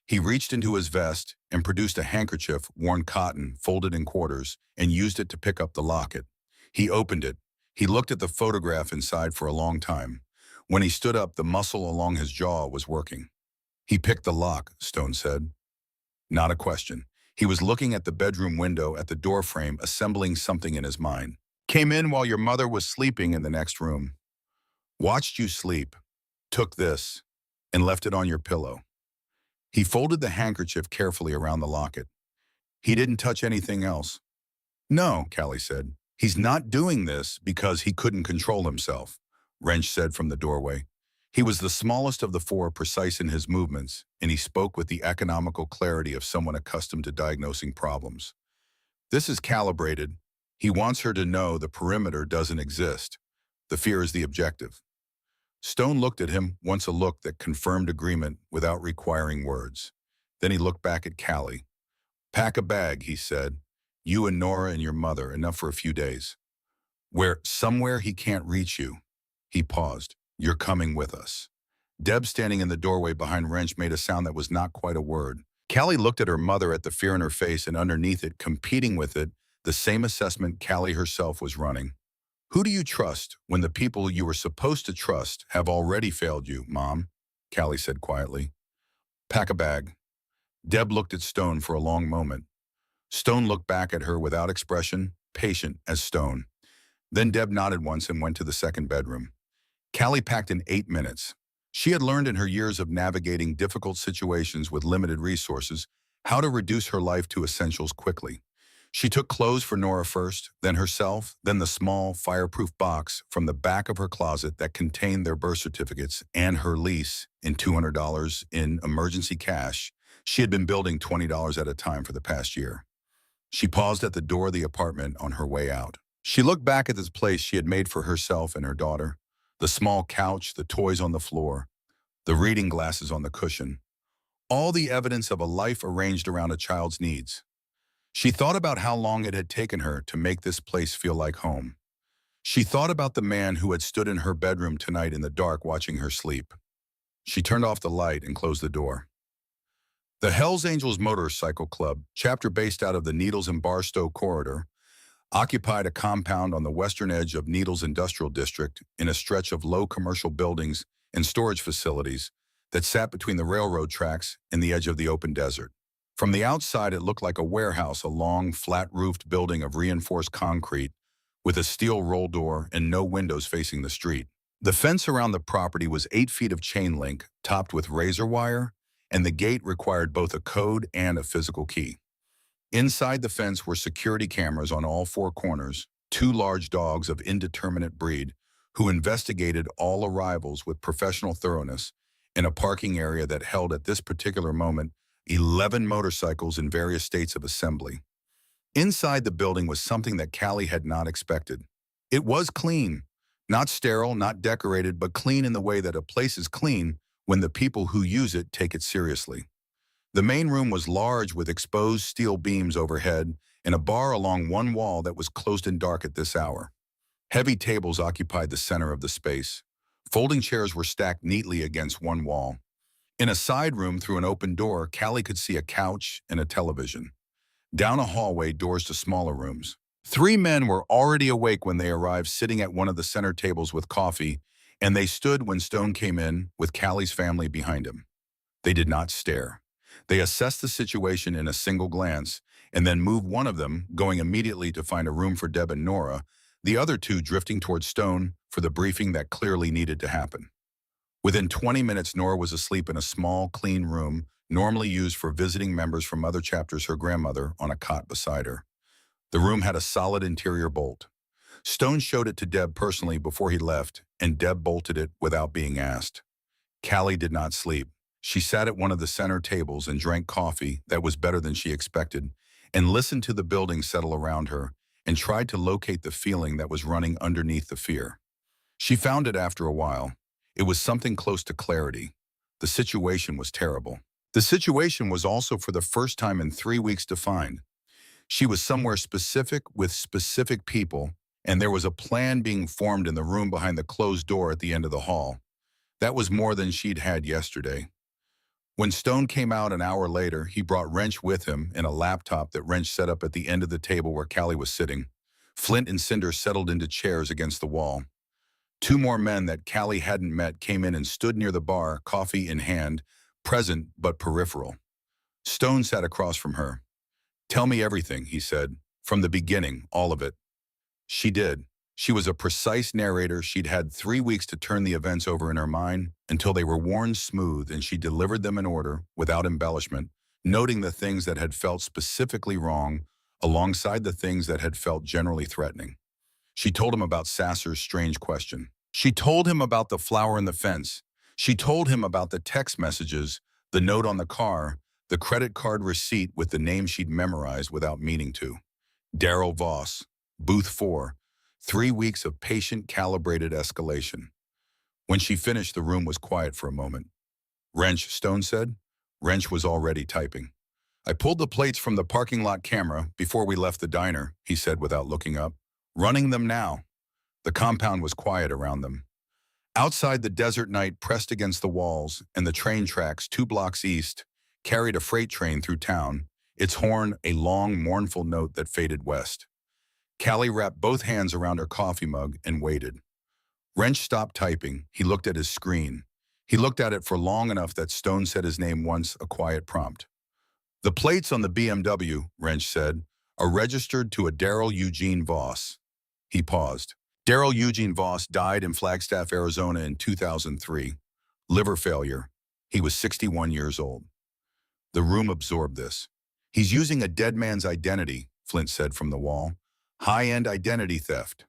Speaker 1: He reached into his vest and produced a handkerchief, worn cotton, folded in quarters, and used it to pick up the locket. He opened it. He looked at the photograph inside for a long time. When he stood up, the muscle along his jaw was working. "He picked the lock," Stone said. Not a question. He was looking at the bedroom window, at the door frame, assembling something in his mind. "Came in while your mother was sleeping in the next room. Watched you sleep. Took this and left it on your pillow." He folded the handkerchief carefully around the locket. "He didn't touch anything else." "No," Callie said. "He's not doing this because he couldn't control himself," Wrench said from the doorway. He was the smallest of the four, precise in his movements, and he spoke with the economical clarity of someone accustomed to diagnosing problems. "This is calibrated. He wants her to know the perimeter doesn't exist. The fear is the objective." Stone looked at him, once a look that confirmed agreement without requiring words. Then he looked back at Callie. "Pack a bag," he said. "You and Nora and your mother, enough for a few days. Somewhere he can't reach you." He paused. "You're coming with us." Deb, standing in the doorway behind Wrench, made a sound that was not quite a word. Callie looked at her mother, at the fear in her face, and underneath it, competing with it, the same assessment Callie herself was running. "Who do you trust when the people you were supposed to trust have already failed you, Mom?" Callie said quietly. "Pack a bag." Deb looked at Stone for a long moment. Stone looked back at her without expression, patient as stone. Then Deb nodded once and went to the second bedroom. Callie packed in 8 minutes. She had learned in her years of navigating difficult situations with limited resources how to reduce her life to essentials quickly. She took clothes for Nora first, then herself, then the small, fireproof box from the back of her closet that contained their birth certificates and her lease, in $200 in emergency cash. She had been building $20 at a time for the past year. She paused at the door of the apartment on her way out. She looked back at this place she had made for herself and her daughter. The small couch, the toys on the floor, the reading glasses on the cushion. All the evidence of a life arranged around a child's needs. She thought about how long it had taken her to make this place feel like home. She thought about the man who had stood in her bedroom tonight in the dark watching her sleep. She turned off the light and closed the door. The Hells Angels Motorcycle Club, chapter based out of the Needles and Barstow corridor, occupied a compound on the western edge of Needles Industrial District in a stretch of low commercial buildings and storage facilities that sat between the railroad tracks and the edge of the open desert. From the outside, it looked like a warehouse, a long, flat-roofed building of reinforced concrete with a steel roll door and no windows facing the street. The fence around the property was 8 feet of chain link, topped with razor wire, and the gate required both a code and a physical key. Inside the fence were security cameras on all 4 corners, 2 large dogs of indeterminate breed who investigated all arrivals with professional thoroughness, in a parking area that held at this particular moment 11 motorcycles in various states of assembly. Inside the building was something that Callie had not expected. It was clean. Not sterile, not decorated, but clean in the way that a place is clean when the people who use it take it seriously. The main room was large with exposed steel beams overhead and a bar along one wall that was closed and dark at this hour. Heavy tables occupied the center of the space. Folding chairs were stacked neatly against one wall. In a side room through an open door, Callie could see a couch and a television. Down a hallway, doors to smaller rooms. Three men were already awake when they arrived, sitting at one of the center tables with coffee, and they stood when Stone came in with Callie's family behind him. They did not stare. They assessed the situation in a single glance, and then moved one of them, going immediately to find a room for Deb and Nora, the other two drifting towards Stone for the briefing that clearly needed to happen. Within 20 minutes, Nora was asleep in a small, clean room, normally used for visiting members from other chapters, her grandmother on a cot beside her. The room had a solid interior bolt. Stone showed it to Deb personally before he left, and Deb bolted it without being asked. Callie did not sleep. She sat at one of the center tables and drank coffee that was better than she expected, and listened to the building settle around her, and tried to locate the feeling that was running underneath the fear. She found it after a while. It was something close to clarity. The situation was terrible. The situation was also for the first time in 3 weeks defined. She was somewhere specific with specific people, and there was a plan being formed in the room behind the closed door at the end of the hall. That was more than she'd had yesterday. When Stone came out an hour later, he brought Wrench with him in a laptop that Wrench set up at the end of the table where Callie was sitting. Flint and Cinder settled into chairs against the wall. Two more men that Callie hadn't met came in and stood near the bar, coffee in hand, present but peripheral. Stone sat across from her. "Tell me everything," he said. "From the beginning, all of it." She did. She was a precise narrator. She'd had 3 weeks to turn the events over in her mind until they were worn smooth, and she delivered them in order, without embellishment, noting the things that had felt specifically wrong alongside the things that had felt generally threatening. She told him about Sasser's strange question. She told him about the flower in the fence. She told him about the text messages, the note on the car, the credit card receipt with the name she'd memorized without meaning to. Daryl Voss, Booth 4, 3 weeks of patient, calibrated escalation. When she finished, the room was quiet for a moment. "Wrench," Stone said. Wrench was already typing. "I pulled the plates from the parking lot camera before we left the diner," he said without looking up. "Running them now." The compound was quiet around them. Outside, the desert night pressed against the walls, and the train tracks 2 blocks east carried a freight train through town, its horn a long, mournful note that faded west. Callie wrapped both hands around her coffee mug and waited. Wrench stopped typing. He looked at his screen. He looked at it for long enough that Stone said his name once, a quiet prompt. "The plates on the BMW," Wrench said, "are registered to a Daryl Eugene Voss." He paused. Daryl Eugene Voss died in Flagstaff, Arizona in 2003. Liver failure. He was 61 years old. The room absorbed this. "He's using a dead man's identity," Flint said from the wall. "High-end identity theft,"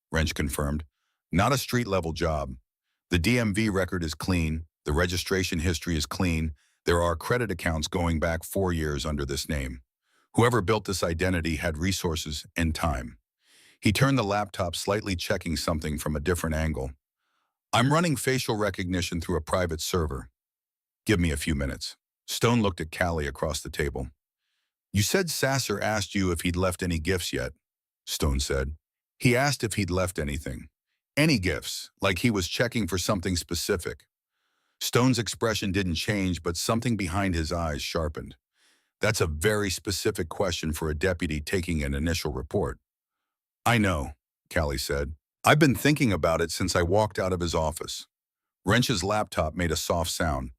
Speaker 1: Wrench confirmed. "Not a street-level job. The DMV record is clean. The registration history is clean. There are credit accounts going back 4 years under this name. Whoever built this identity had resources and time." He turned the laptop, slightly checking something from a different angle. "I'm running facial recognition through a private server. Give me a few minutes." Stone looked at Callie across the table. "You said Sasser asked you if he'd left any gifts yet," Stone said. "He asked if he'd left anything. Any gifts, like he was checking for something specific." Stone's expression didn't change, but something behind his eyes sharpened. "That's a very specific question for a deputy taking an initial report." "I know," Callie said. "I've been thinking about it since I walked out of his office." Wrench's laptop made a soft sound.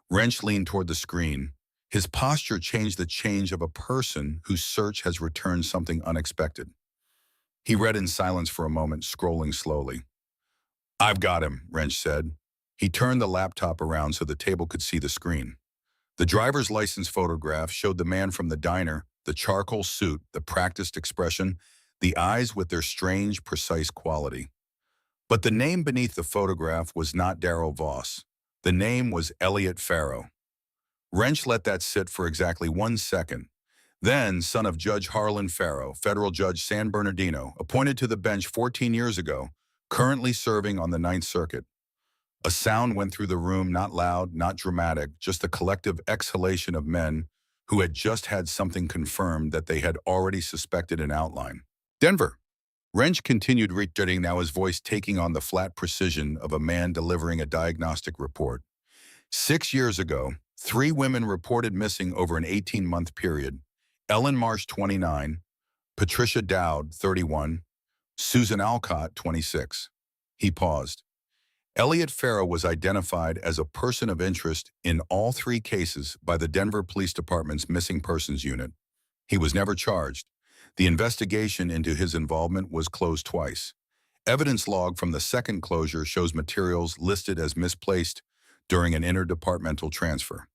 Speaker 1: Wrench leaned toward the screen. His posture changed the change of a person whose search has returned something unexpected. He read in silence for a moment, scrolling slowly. "I've got him," Wrench said. He turned the laptop around so the table could see the screen. The driver's license photograph showed the man from the diner, the charcoal suit, the practiced expression, the eyes with their strange, precise quality. But the name beneath the photograph was not Daryl Voss. The name was Elliot Farrow. Wrench let that sit for exactly 1 second. Then, son of Judge Harlan Farrow, federal judge San Bernardino, appointed to the bench 14 years ago, currently serving on the Ninth Circuit. A sound went through the room, not loud, not dramatic, just a collective exhalation of men who had just had something confirmed that they had already suspected in outline. "Denver." Wrench continued reiterating, now his voice taking on the flat precision of a man delivering a diagnostic report. 6 years ago, 3 women reported missing over an 18-month period. Ellen Marsh, 29, Patricia Dowd, 31, Susan Alcott, 26. He paused. Elliot Farrow was identified as a person of interest in all 3 cases by the Denver Police Department's Missing Persons Unit. He was never charged. The investigation into his involvement was closed twice. Evidence log from the second closure shows materials listed as misplaced during an interdepartmental transfer.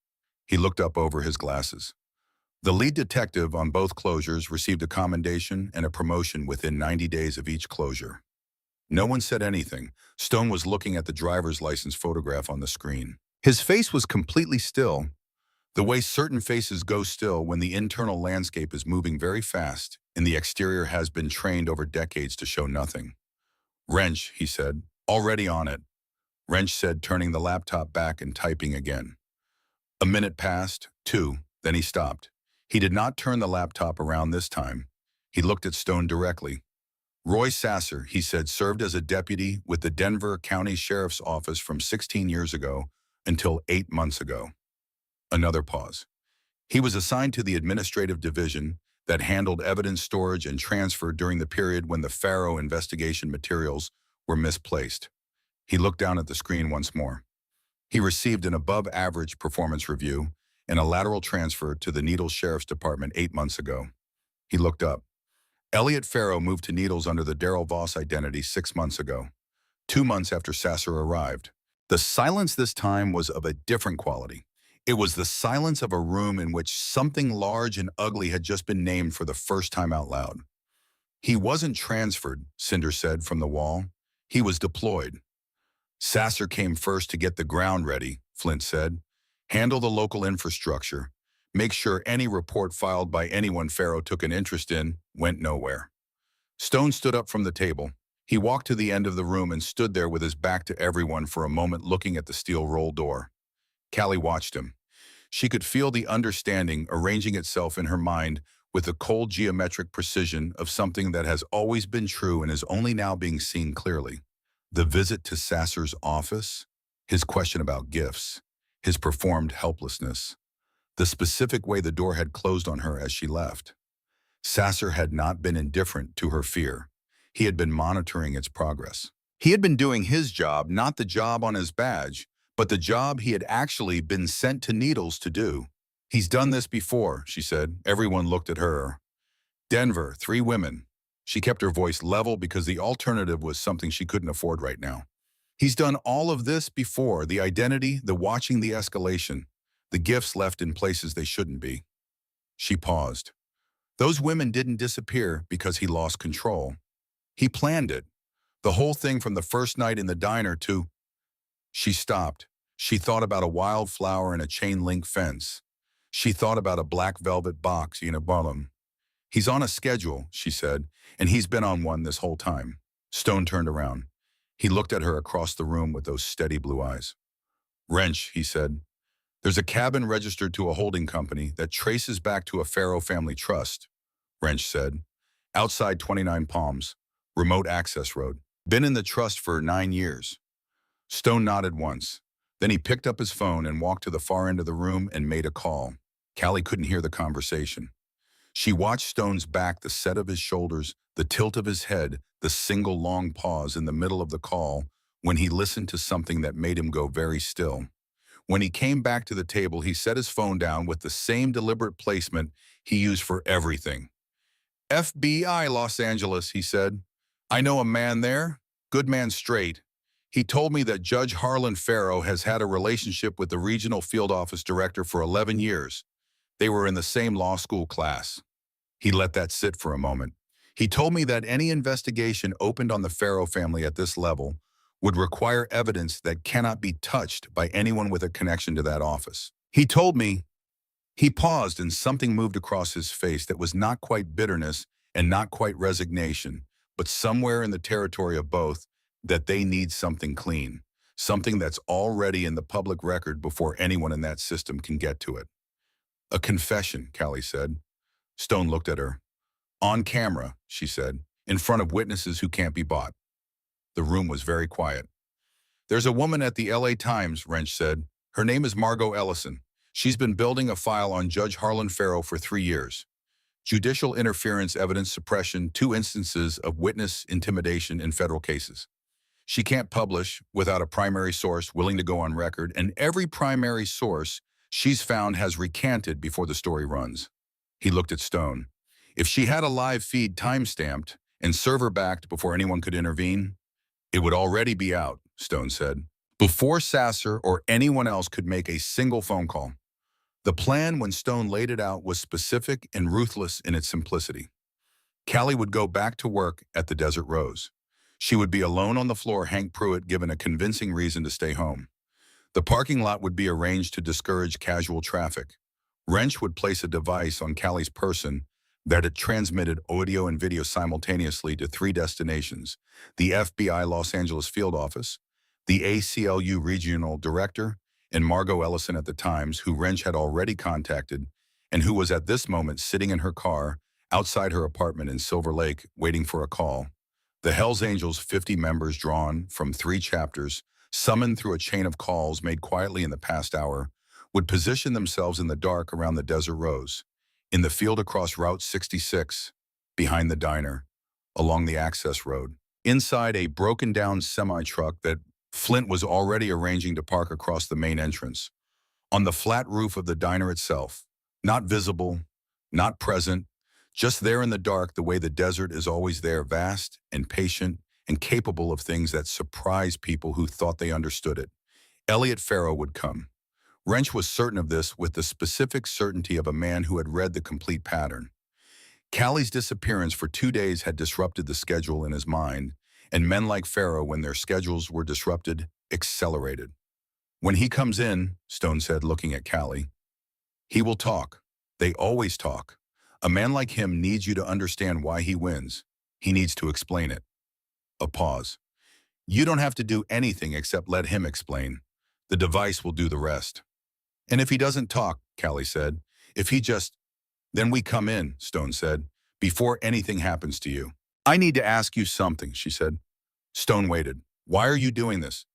Speaker 1: He looked up over his glasses. The lead detective on both closures received a commendation and a promotion within 90 days of each closure. No one said anything. Stone was looking at the driver's license photograph on the screen. His face was completely still, the way certain faces go still when the internal landscape is moving very fast and the exterior has been trained over decades to show nothing. Wrench, he said. Already on it. Wrench said, turning the laptop back and typing again. A minute passed, 2, then he stopped. He did not turn the laptop around this time. He looked at Stone directly. Roy Sasser, he said, served as a deputy with the Denver County Sheriff's Office from 16 years ago until 8 months ago. Another pause. He was assigned to the administrative division that handled evidence storage and transfer during the period when the Farrow investigation materials were misplaced. He looked down at the screen once more. He received an above-average performance review and a lateral transfer to the Needles Sheriff's Department 8 months ago. He looked up. Elliot Farrow moved to Needles under the Darrell Voss identity 6 months ago, 2 months after Sasser arrived. The silence this time was of a different quality. It was the silence of a room in which something large and ugly had just been named for the first time out loud. He wasn't transferred, Cinder said from the wall. He was deployed. Sasser came first to get the ground ready, Flint said. Handle the local infrastructure. Make sure any report filed by anyone Farrow took an interest in went nowhere. Stone stood up from the table. He walked to the end of the room and stood there with his back to everyone for a moment, looking at the steel roll door. Callie watched him. She could feel the understanding arranging itself in her mind with the cold geometric precision of something that has always been true and is only now being seen clearly. The visit to Sasser's office, his question about gifts, his performed helplessness, the specific way the door had closed on her as she left. Sasser had not been indifferent to her fear. He had been monitoring its progress. He had been doing his job, not the job on his badge, but the job he had actually been sent to Needles to do. He's done this before, she said. Everyone looked at her. Denver, 3 women. She kept her voice level because the alternative was something she couldn't afford right now. He's done all of this before, the identity, the watching the escalation, the gifts left in places they shouldn't be. She paused. Those women didn't disappear because he lost control. He planned it. The whole thing from the first night in the diner to... She stopped. She thought about a wildflower and a chain-link fence. She thought about a black velvet box in a bottom. He's on a schedule, she said, and he's been on one this whole time. Stone turned around. He looked at her across the room with those steady blue eyes. Wrench, he said. There's a cabin registered to a holding company that traces back to a Farrow family trust, Wrench said. Outside 29 Palms, remote access road. Been in the trust for 9 years. Stone nodded once. Then he picked up his phone and walked to the far end of the room and made a call. Callie couldn't hear the conversation. She watched Stone's back, the set of his shoulders, the tilt of his head, the single long pause in the middle of the call when he listened to something that made him go very still. When he came back to the table, he set his phone down with the same deliberate placement he used for everything. FBI Los Angeles, he said. I know a man there. Good man straight. He told me that Judge Harlan Farrow has had a relationship with the regional field office director for 11 years. They were in the same law school class. He let that sit for a moment. He told me that any investigation opened on the Farrow family at this level would require evidence that cannot be touched by anyone with a connection to that office. He told me, he paused and something moved across his face that was not quite bitterness and not quite resignation, but somewhere in the territory of both, that they need something clean, something that's already in the public record before anyone in that system can get to it. A confession, Callie said. Stone looked at her. On camera, she said. in front of witnesses who can't be bought. The room was very quiet. There's a woman at the LA Times, Wrench said. Her name is Margot Ellison. She's been building a file on Judge Harlan Farrow for 3 years. Judicial interference, evidence suppression, 2 instances of witness intimidation in federal cases. She can't publish without a primary source willing to go on record, and every primary source she's found has recanted before the story runs. He looked at Stone. If she had a live feed time-stamped and server-backed before anyone could intervene, it would already be out, Stone said, before Sasser or anyone else could make a single phone call. The plan, when Stone laid it out, was specific and ruthless in its simplicity. Callie would go back to work at the Desert Rose. She would be alone on the floor, Hank Pruitt given a convincing reason to stay home. The parking lot would be arranged to discourage casual traffic. Wrench would place a device on Callie's person that had transmitted audio and video simultaneously to 3 destinations: the FBI Los Angeles field office, the ACLU regional director, and Margot Ellison at the Times, who Wrench had already contacted and who was at this moment sitting in her car outside her apartment in Silver Lake waiting for a call. The Hells Angels, 50 members drawn from 3 chapters, summoned through a chain of calls made quietly in the past hour, would position themselves in the dark around the Desert Rose, in the field across Route 66, behind the diner, along the access road, inside a broken-down semi-truck that Flint was already arranging to park across the main entrance, on the flat roof of the diner itself, not visible, not present, just there in the dark the way the desert is always there, vast and patient and capable of things that surprise people who thought they understood it. Elliot Farrow would come. Wrench was certain of this with the specific certainty of a man who had read the complete pattern. Callie's disappearance for 2 days had disrupted the schedule in his mind, and men like Farrow, when their schedules were disrupted, accelerated. When he comes in, Stone said, looking at Callie, he will talk. They always talk. A man like him needs you to understand why he wins. He needs to explain it. A pause. You don't have to do anything except let him explain. The device will do the rest. And if he doesn't talk, Callie said, then we come in, Stone said, before anything happens to you. I need to ask you something, she said. Stone waited. Why are you doing this?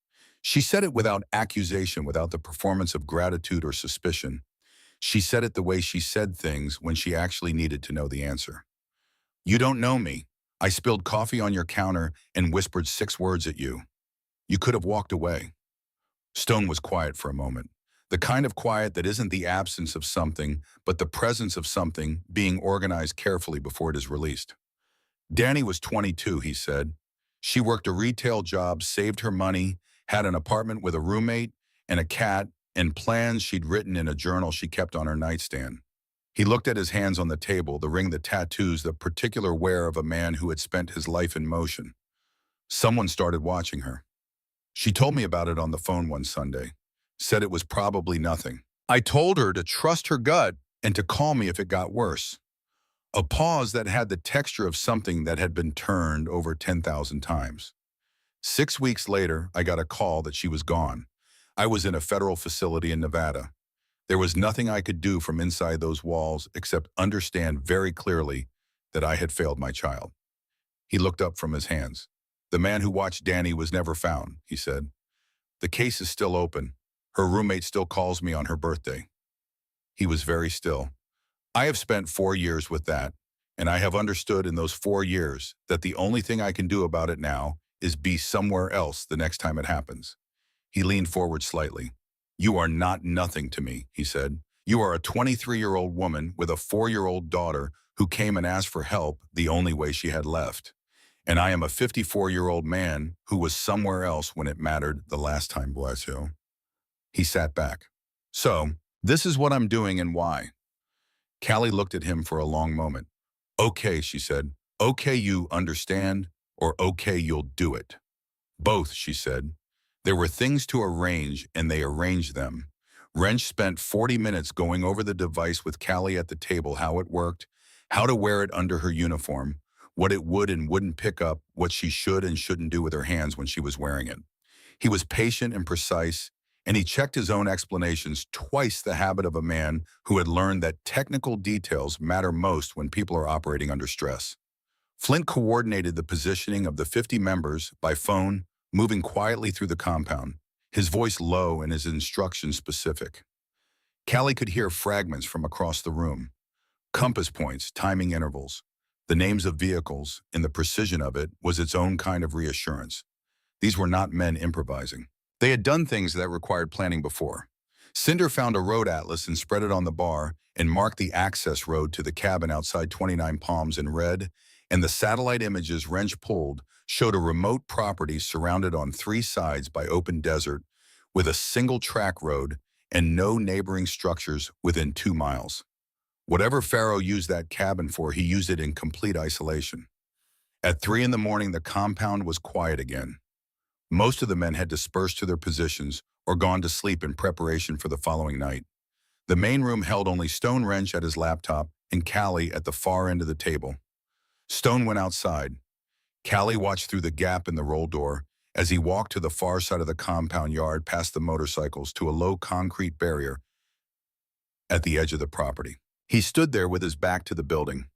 Speaker 1: She said it without accusation, without the performance of gratitude or suspicion. She said it the way she said things when she actually needed to know the answer. You don't know me. I spilled coffee on your counter and whispered 6 words at you. You could have walked away. Stone was quiet for a moment. The kind of quiet that isn't the absence of something, but the presence of something being organized carefully before it is released. Danny was 22, he said. She worked a retail job, saved her money, had an apartment with a roommate and a cat, and plans she'd written in a journal she kept on her nightstand. He looked at his hands on the table, the ring, the tattoos, the particular wear of a man who had spent his life in motion. Someone started watching her. She told me about it on the phone one Sunday. Said it was probably nothing. I told her to trust her gut and to call me if it got worse. A pause that had the texture of something that had been turned over 10,000 times. 6 weeks later, I got a call that she was gone. I was in a federal facility in Nevada. There was nothing I could do from inside those walls except understand very clearly that I had failed my child. He looked up from his hands. The man who watched Danny was never found, he said. The case is still open. Her roommate still calls me on her birthday. He was very still. I have spent 4 years with that, and I have understood in those 4 years that the only thing I can do about it now is be somewhere else the next time it happens. He leaned forward slightly. You are not nothing to me, he said. You are a 23-year-old woman with a 4-year-old daughter who came and asked for help the only way she had left. And I am a 54-year-old man who was somewhere else when it mattered the last time, bless you. He sat back. So, this is what I'm doing and why. Callie looked at him for a long moment. Okay, she said. Okay, you understand, or okay, you'll do it. Both, she said. There were things to arrange, and they arranged them. Wrench spent 40 minutes going over the device with Callie at the table, how it worked, how to wear it under her uniform, what it would and wouldn't pick up, what she should and shouldn't do with her hands when she was wearing it. He was patient and precise, and he checked his own explanations, twice the habit of a man who had learned that technical details matter most when people are operating under stress. Flint coordinated the positioning of the 50 members by phone, moving quietly through the compound, his voice low and his instructions specific. Callie could hear fragments from across the room, compass points, timing intervals, the names of vehicles, and the precision of it was its own kind of reassurance. These were not men improvising. They had done things that required planning before. Cinder found a road atlas and spread it on the bar and marked the access road to the cabin outside 29 Palms in red, and the satellite images Wrench pulled showed a remote property surrounded on three sides by open desert with a single track road and no neighboring structures within 2 miles. Whatever Farrow used that cabin for, he used it in complete isolation. At 3 in the morning, the compound was quiet again. Most of the men had dispersed to their positions or gone to sleep in preparation for the following night. The main room held only Stone Wrench at his laptop and Callie at the far end of the table. Stone went outside. Callie watched through the gap in the roll door as he walked to the far side of the compound yard past the motorcycles to a low concrete barrier at the edge of the property. He stood there with his back to the building,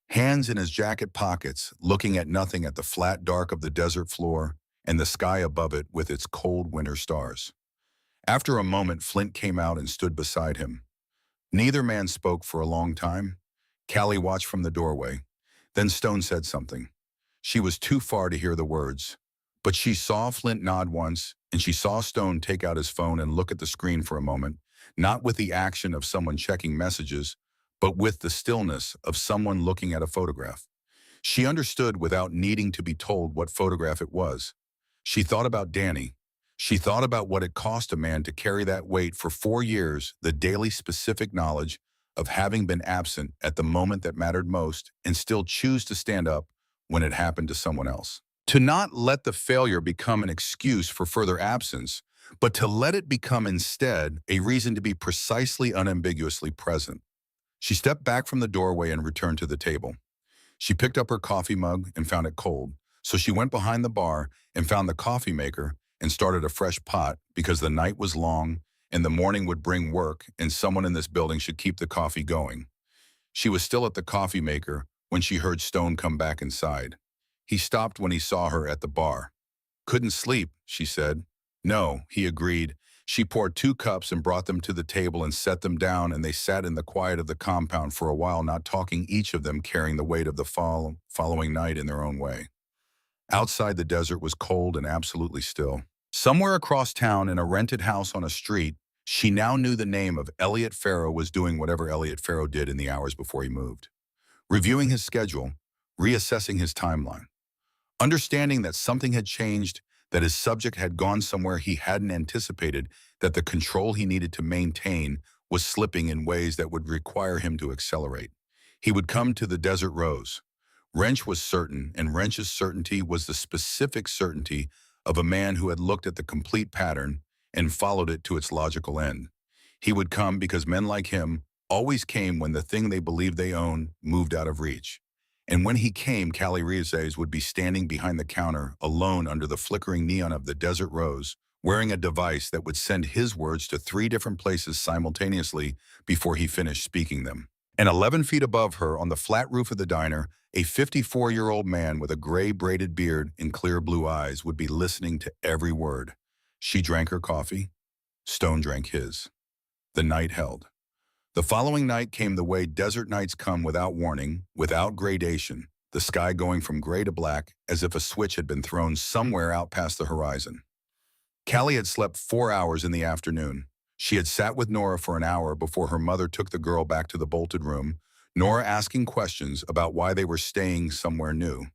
Speaker 1: hands in his jacket pockets, looking at nothing at the flat dark of the desert floor and the sky above it with its cold winter stars. After a moment, Flint came out and stood beside him. Neither man spoke for a long time. Callie watched from the doorway. Then Stone said something. She was too far to hear the words, but she saw Flint nod once, and she saw Stone take out his phone and look at the screen for a moment, not with the action of someone checking messages, but with the stillness of someone looking at a photograph. She understood without needing to be told what photograph it was. She thought about Danny. She thought about what it cost a man to carry that weight for 4 years, the daily specific knowledge of having been absent at the moment that mattered most and still choose to stand up when it happened to someone else. To not let the failure become an excuse for further absence, but to let it become instead a reason to be precisely unambiguously present. She stepped back from the doorway and returned to the table. She picked up her coffee mug and found it cold, so she went behind the bar and found the coffee maker and started a fresh pot because the night was long and the morning would bring work and someone in this building should keep the coffee going. She was still at the coffee maker when she heard Stone come back inside. He stopped when he saw her at the bar. "Couldn't sleep," she said. "No," he agreed. She poured 2 cups and brought them to the table and set them down, and they sat in the quiet of the compound for a while, not talking, each of them carrying the weight of the following night in their own way. Outside, the desert was cold and absolutely still. Somewhere across town, in a rented house on a street, she now knew the name of Elliot Farrow was doing whatever Elliot Farrow did in the hours before he moved. Reviewing his schedule, reassessing his timeline. Understanding that something had changed, that his subject had gone somewhere he hadn't anticipated, that the control he needed to maintain was slipping in ways that would require him to accelerate. He would come to the Desert Rose. Wrench was certain, and Wrench's certainty was the specific certainty of a man who had looked at the complete pattern and followed it to its logical end. He would come because men like him always came when the thing they believed they owned moved out of reach. And when he came, Callie Riazes would be standing behind the counter, alone under the flickering neon of the Desert Rose, wearing a device that would send his words to 3 different places simultaneously before he finished speaking them. And 11 feet above her, on the flat roof of the diner, a 54-year-old man with a gray braided beard and clear blue eyes would be listening to every word. She drank her coffee. Stone drank his. The night held. The following night came the way desert nights come, without warning, without gradation, the sky going from gray to black as if a switch had been thrown somewhere out past the horizon. Callie had slept 4 hours in the afternoon. She had sat with Nora for an hour before her mother took the girl back to the bolted room, Nora asking questions about why they were staying somewhere new.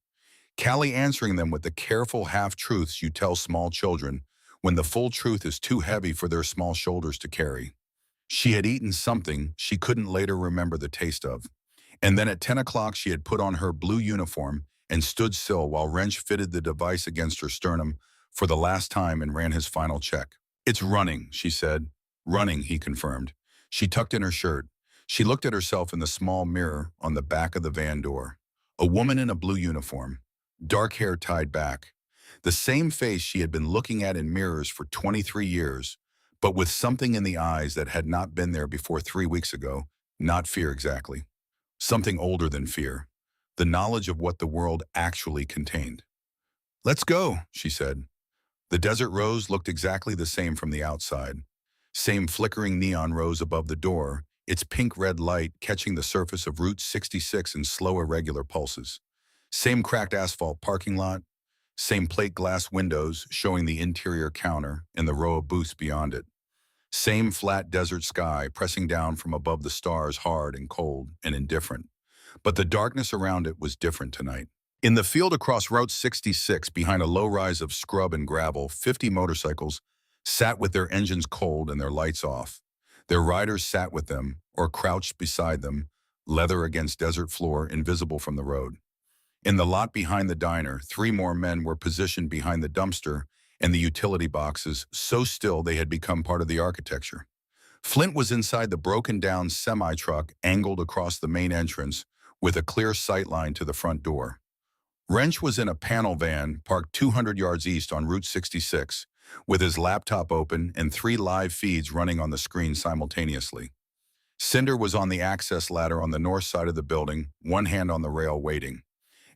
Speaker 1: Callie answering them with the careful half-truths you tell small children when the full truth is too heavy for their small shoulders to carry. She had eaten something she couldn't later remember the taste of. And then at 10 o'clock she had put on her blue uniform and stood still while Wrench fitted the device against her sternum for the last time and ran his final check. "It's running," she said. "Running," he confirmed. She tucked in her shirt. She looked at herself in the small mirror on the back of the van door. A woman in a blue uniform, dark hair tied back. The same face she had been looking at in mirrors for 23 years, but with something in the eyes that had not been there before 3 weeks ago. Not fear exactly. Something older than fear. the knowledge of what the world actually contained. "Let's go," she said. The Desert Rose looked exactly the same from the outside. Same flickering neon rose above the door, its pink-red light catching the surface of Route 66 in slow, irregular pulses. Same cracked asphalt parking lot, same plate glass windows showing the interior counter and the row of booths beyond it. Same flat desert sky pressing down from above the stars, hard and cold and indifferent. But the darkness around it was different tonight. In the field across Route 66, behind a low rise of scrub and gravel, 50 motorcycles sat with their engines cold and their lights off. Their riders sat with them or crouched beside them, leather against desert floor, invisible from the road. In the lot behind the diner, 3 more men were positioned behind the dumpster and the utility boxes, so still they had become part of the architecture. Flint was inside the broken-down semi-truck angled across the main entrance with a clear sight line to the front door. Wrench was in a panel van parked 200 yards east on Route 66, with his laptop open and 3 live feeds running on the screen simultaneously. Cinder was on the access ladder on the north side of the building, one hand on the rail waiting.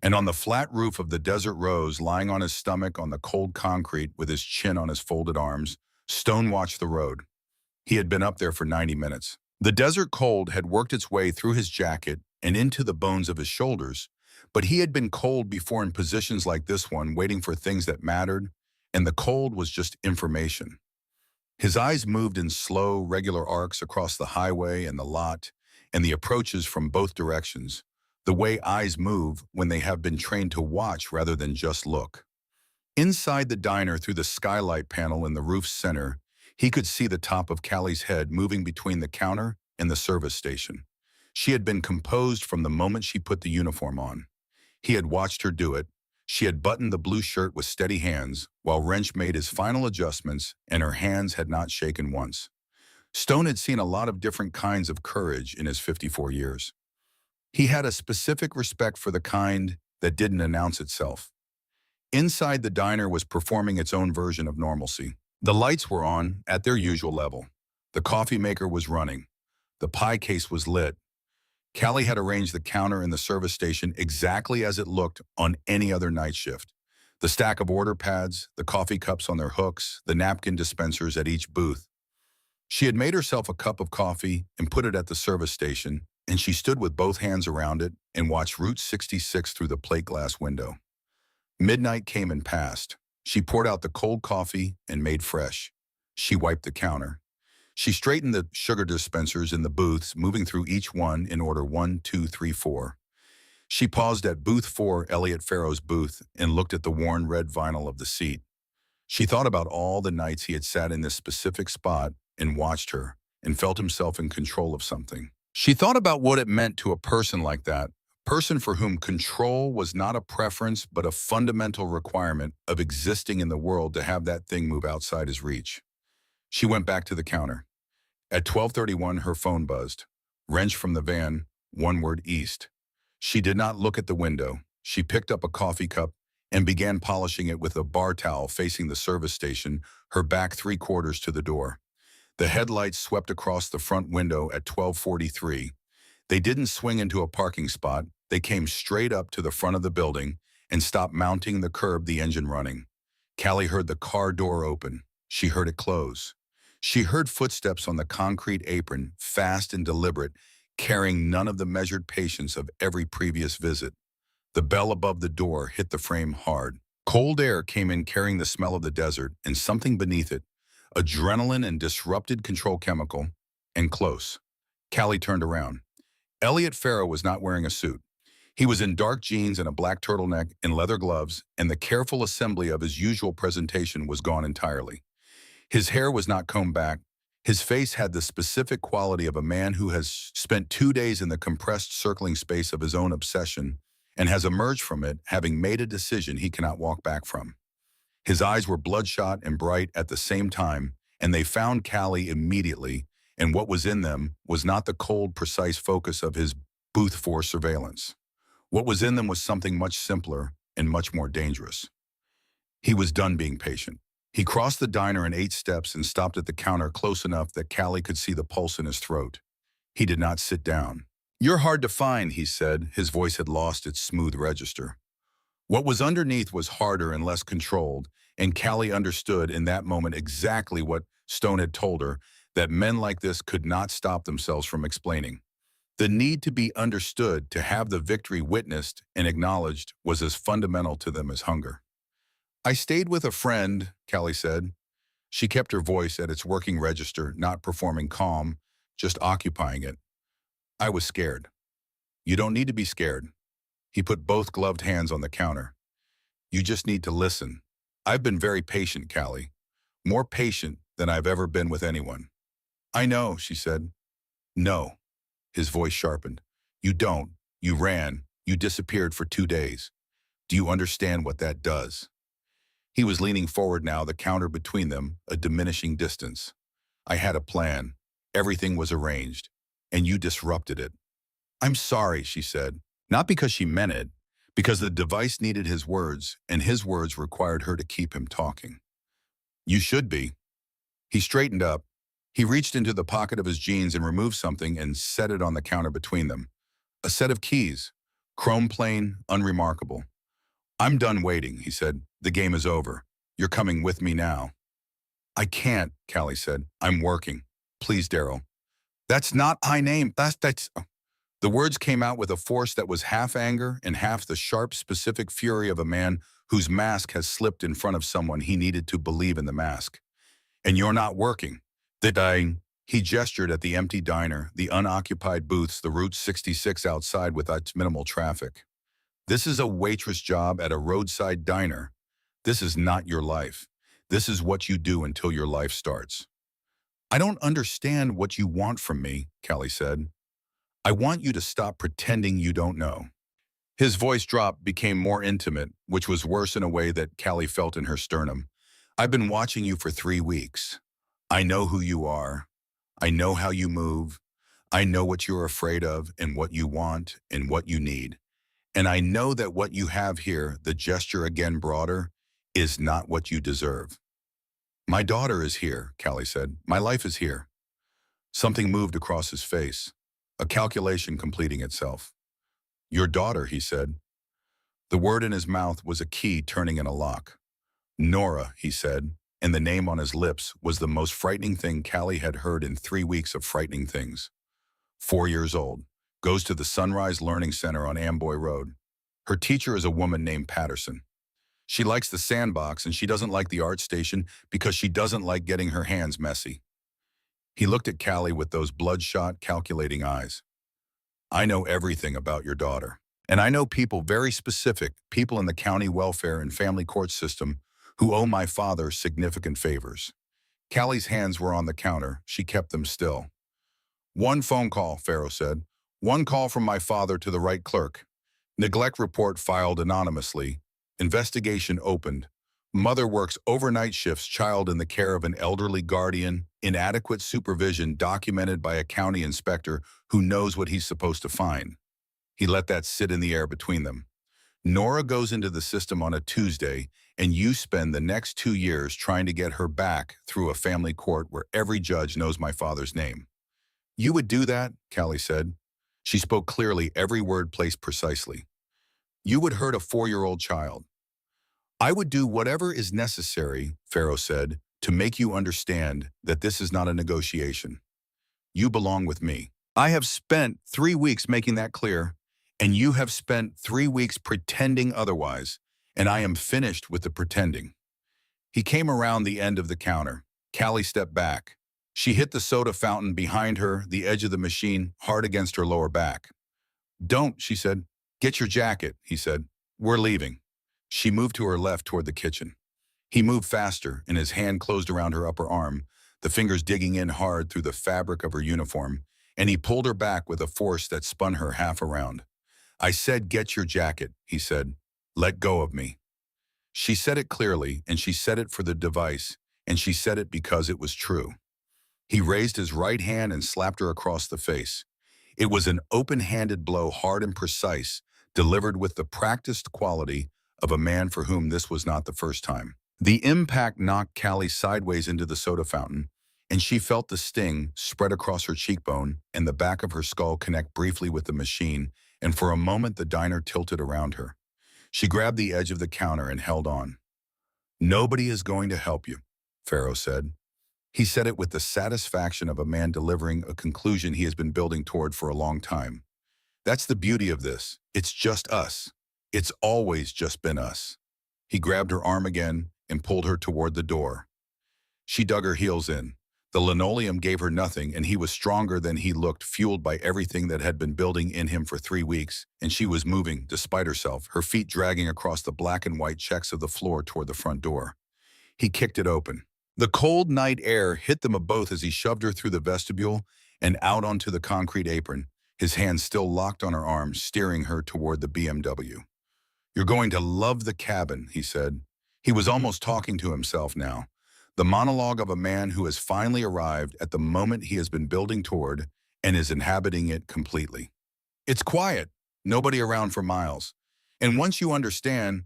Speaker 1: And on the flat roof of the Desert Rose, lying on his stomach on the cold concrete with his chin on his folded arms, Stone watched the road. He had been up there for 90 minutes. The desert cold had worked its way through his jacket and into the bones of his shoulders, but he had been cold before in positions like this one, waiting for things that mattered, and the cold was just information. His eyes moved in slow, regular arcs across the highway and the lot, and the approaches from both directions, the way eyes move when they have been trained to watch rather than just look. Inside the diner, through the skylight panel in the roof's center, he could see the top of Callie's head moving between the counter and the service station. She had been composed from the moment she put the uniform on. He had watched her do it. She had buttoned the blue shirt with steady hands, while Wrench made his final adjustments, and her hands had not shaken once. Stone had seen a lot of different kinds of courage in his 54 years. He had a specific respect for the kind that didn't announce itself. Inside the diner was performing its own version of normalcy. The lights were on at their usual level. The coffee maker was running. The pie case was lit. Callie had arranged the counter in the service station exactly as it looked on any other night shift. The stack of order pads, the coffee cups on their hooks, the napkin dispensers at each booth. She had made herself a cup of coffee and put it at the service station, and she stood with both hands around it and watched Route 66 through the plate glass window. Midnight came and passed. She poured out the cold coffee and made fresh. She wiped the counter. She straightened the sugar dispensers in the booths, moving through each one in order 1, 2, 3, 4. She paused at booth 4, Elliot Farrow's booth, and looked at the worn red vinyl of the seat. She thought about all the nights he had sat in this specific spot and watched her and felt himself in control of something. She thought about what it meant to a person like that, a person for whom control was not a preference but a fundamental requirement of existing in the world, to have that thing move outside his reach. She went back to the counter. At 12:31, her phone buzzed. Wrench from the van, one word east. She did not look at the window. She picked up a coffee cup and began polishing it with a bar towel facing the service station, her back 3/4 to the door. The headlights swept across the front window at 12:43. They didn't swing into a parking spot. They came straight up to the front of the building and stopped, mounting the curb, the engine running. Callie heard the car door open. She heard it close. She heard footsteps on the concrete apron, fast and deliberate, carrying none of the measured patience of every previous visit. The bell above the door hit the frame hard. Cold air came in, carrying the smell of the desert and something beneath it, adrenaline and disrupted control chemical, and close. Callie turned around. Elliot Farrow was not wearing a suit. He was in dark jeans and a black turtleneck and leather gloves, and the careful assembly of his usual presentation was gone entirely. His hair was not combed back. His face had the specific quality of a man who has spent 2 days in the compressed circling space of his own obsession and has emerged from it having made a decision he cannot walk back from. His eyes were bloodshot and bright at the same time, and they found Callie immediately, and what was in them was not the cold, precise focus of his booth 4 surveillance. What was in them was something much simpler and much more dangerous. He was done being patient. He crossed the diner in 8 steps and stopped at the counter close enough that Callie could see the pulse in his throat. He did not sit down. "You're hard to find," he said. His voice had lost its smooth register. What was underneath was harder and less controlled, and Callie understood in that moment exactly what Stone had told her, that men like this could not stop themselves from explaining. The need to be understood, to have the victory witnessed and acknowledged, was as fundamental to them as hunger. "I stayed with a friend," Callie said. She kept her voice at its working register, not performing calm, just occupying it. "I was scared." "You don't need to be scared." He put both gloved hands on the counter. "You just need to listen. I've been very patient, Callie. More patient than I've ever been with anyone." "I know," she said. "No." His voice sharpened. "You don't. You ran. You disappeared for 2 days. Do you understand what that does?" He was leaning forward now, the counter between them, a diminishing distance. "I had a plan. Everything was arranged. And you disrupted it." "I'm sorry," she said. Not because she meant it, because the device needed his words, and his words required her to keep him talking. "You should be." He straightened up. He reached into the pocket of his jeans and removed something and set it on the counter between them. A set of keys. Chrome plain, unremarkable. "I'm done waiting," he said. "The game is over. You're coming with me now." "I can't," Callie said. "I'm working. Please, Daryl." "That's not my name. That's..." The words came out with a force that was half anger and half the sharp, specific fury of a man whose mask has slipped in front of someone he needed to believe in the mask. "And you're not working." He gestured at the empty diner, the unoccupied booths, the Route 66 outside with its minimal traffic. "This is a waitress job at a roadside diner. This is not your life. This is what you do until your life starts." "I don't understand what you want from me," Callie said. "I want you to stop pretending you don't know." His voice dropped, became more intimate, which was worse in a way that Callie felt in her sternum. "I've been watching you for 3 weeks. I know who you are. I know how you move. I know what you're afraid of and what you want and what you need. And I know that what you have here, the gesture again broader, is not what you deserve." "My daughter is here," Callie said. "My life is here." Something moved across his face, a calculation completing itself. "Your daughter," he said. The word in his mouth was a key turning in a lock. "Nora," he said, and the name on his lips was the most frightening thing Callie had heard in 3 weeks of frightening things. 4 years old, goes to the Sunrise Learning Center on Amboy Road. Her teacher is a woman named Patterson. She likes the sandbox and she doesn't like the art station because she doesn't like getting her hands messy. He looked at Callie with those bloodshot, calculating eyes. "I know everything about your daughter. And I know people, very specific, people in the county welfare and family court system who owe my father significant favors." Callie's hands were on the counter. She kept them still. "One phone call," Farrow said. "One call from my father to the right clerk. Neglect report filed anonymously. Investigation opened. Mother works overnight shifts, child in the care of an elderly guardian, inadequate supervision documented by a county inspector who knows what he's supposed to find." He let that sit in the air between them. "Nora goes into the system on a Tuesday, and you spend the next 2 years trying to get her back through a family court where every judge knows my father's name." "You would do that?" Callie said. She spoke clearly, every word placed precisely. "You would hurt a 4-year-old child." "I would do whatever is necessary," Farrow said, "to make you understand that this is not a negotiation. You belong with me. I have spent 3 weeks making that clear, and you have spent 3 weeks pretending otherwise, and I am finished with the pretending." He came around the end of the counter. Callie stepped back. She hit the soda fountain behind her, the edge of the machine, hard against her lower back. "Don't," she said. "Get your jacket," he said. "We're leaving." She moved to her left toward the kitchen. He moved faster, and his hand closed around her upper arm, the fingers digging in hard through the fabric of her uniform, and he pulled her back with a force that spun her half around. "I said get your jacket," he said. "Let go of me." She said it clearly, and she said it for the device, and she said it because it was true. He raised his right hand and slapped her across the face. It was an open-handed blow, hard and precise, delivered with the practiced quality of a man for whom this was not the first time. The impact knocked Callie sideways into the soda fountain, and she felt the sting spread across her cheekbone and the back of her skull connect briefly with the machine, and for a moment the diner tilted around her. She grabbed the edge of the counter and held on. "Nobody is going to help you," Pharaoh said. He said it with the satisfaction of a man delivering a conclusion he has been building toward for a long time. "That's the beauty of this. It's just us. It's always just been us." He grabbed her arm again and pulled her toward the door. She dug her heels in. The linoleum gave her nothing, and he was stronger than he looked, fueled by everything that had been building in him for 3 weeks, and she was moving, despite herself, her feet dragging across the black and white checks of the floor toward the front door. He kicked it open. The cold night air hit them both as he shoved her through the vestibule and out onto the concrete apron, his hands still locked on her arm, steering her toward the BMW. "You're going to love the cabin," he said. He was almost talking to himself now. The monologue of a man who has finally arrived at the moment he has been building toward and is inhabiting it completely. "It's quiet, nobody around for miles. And once you understand,"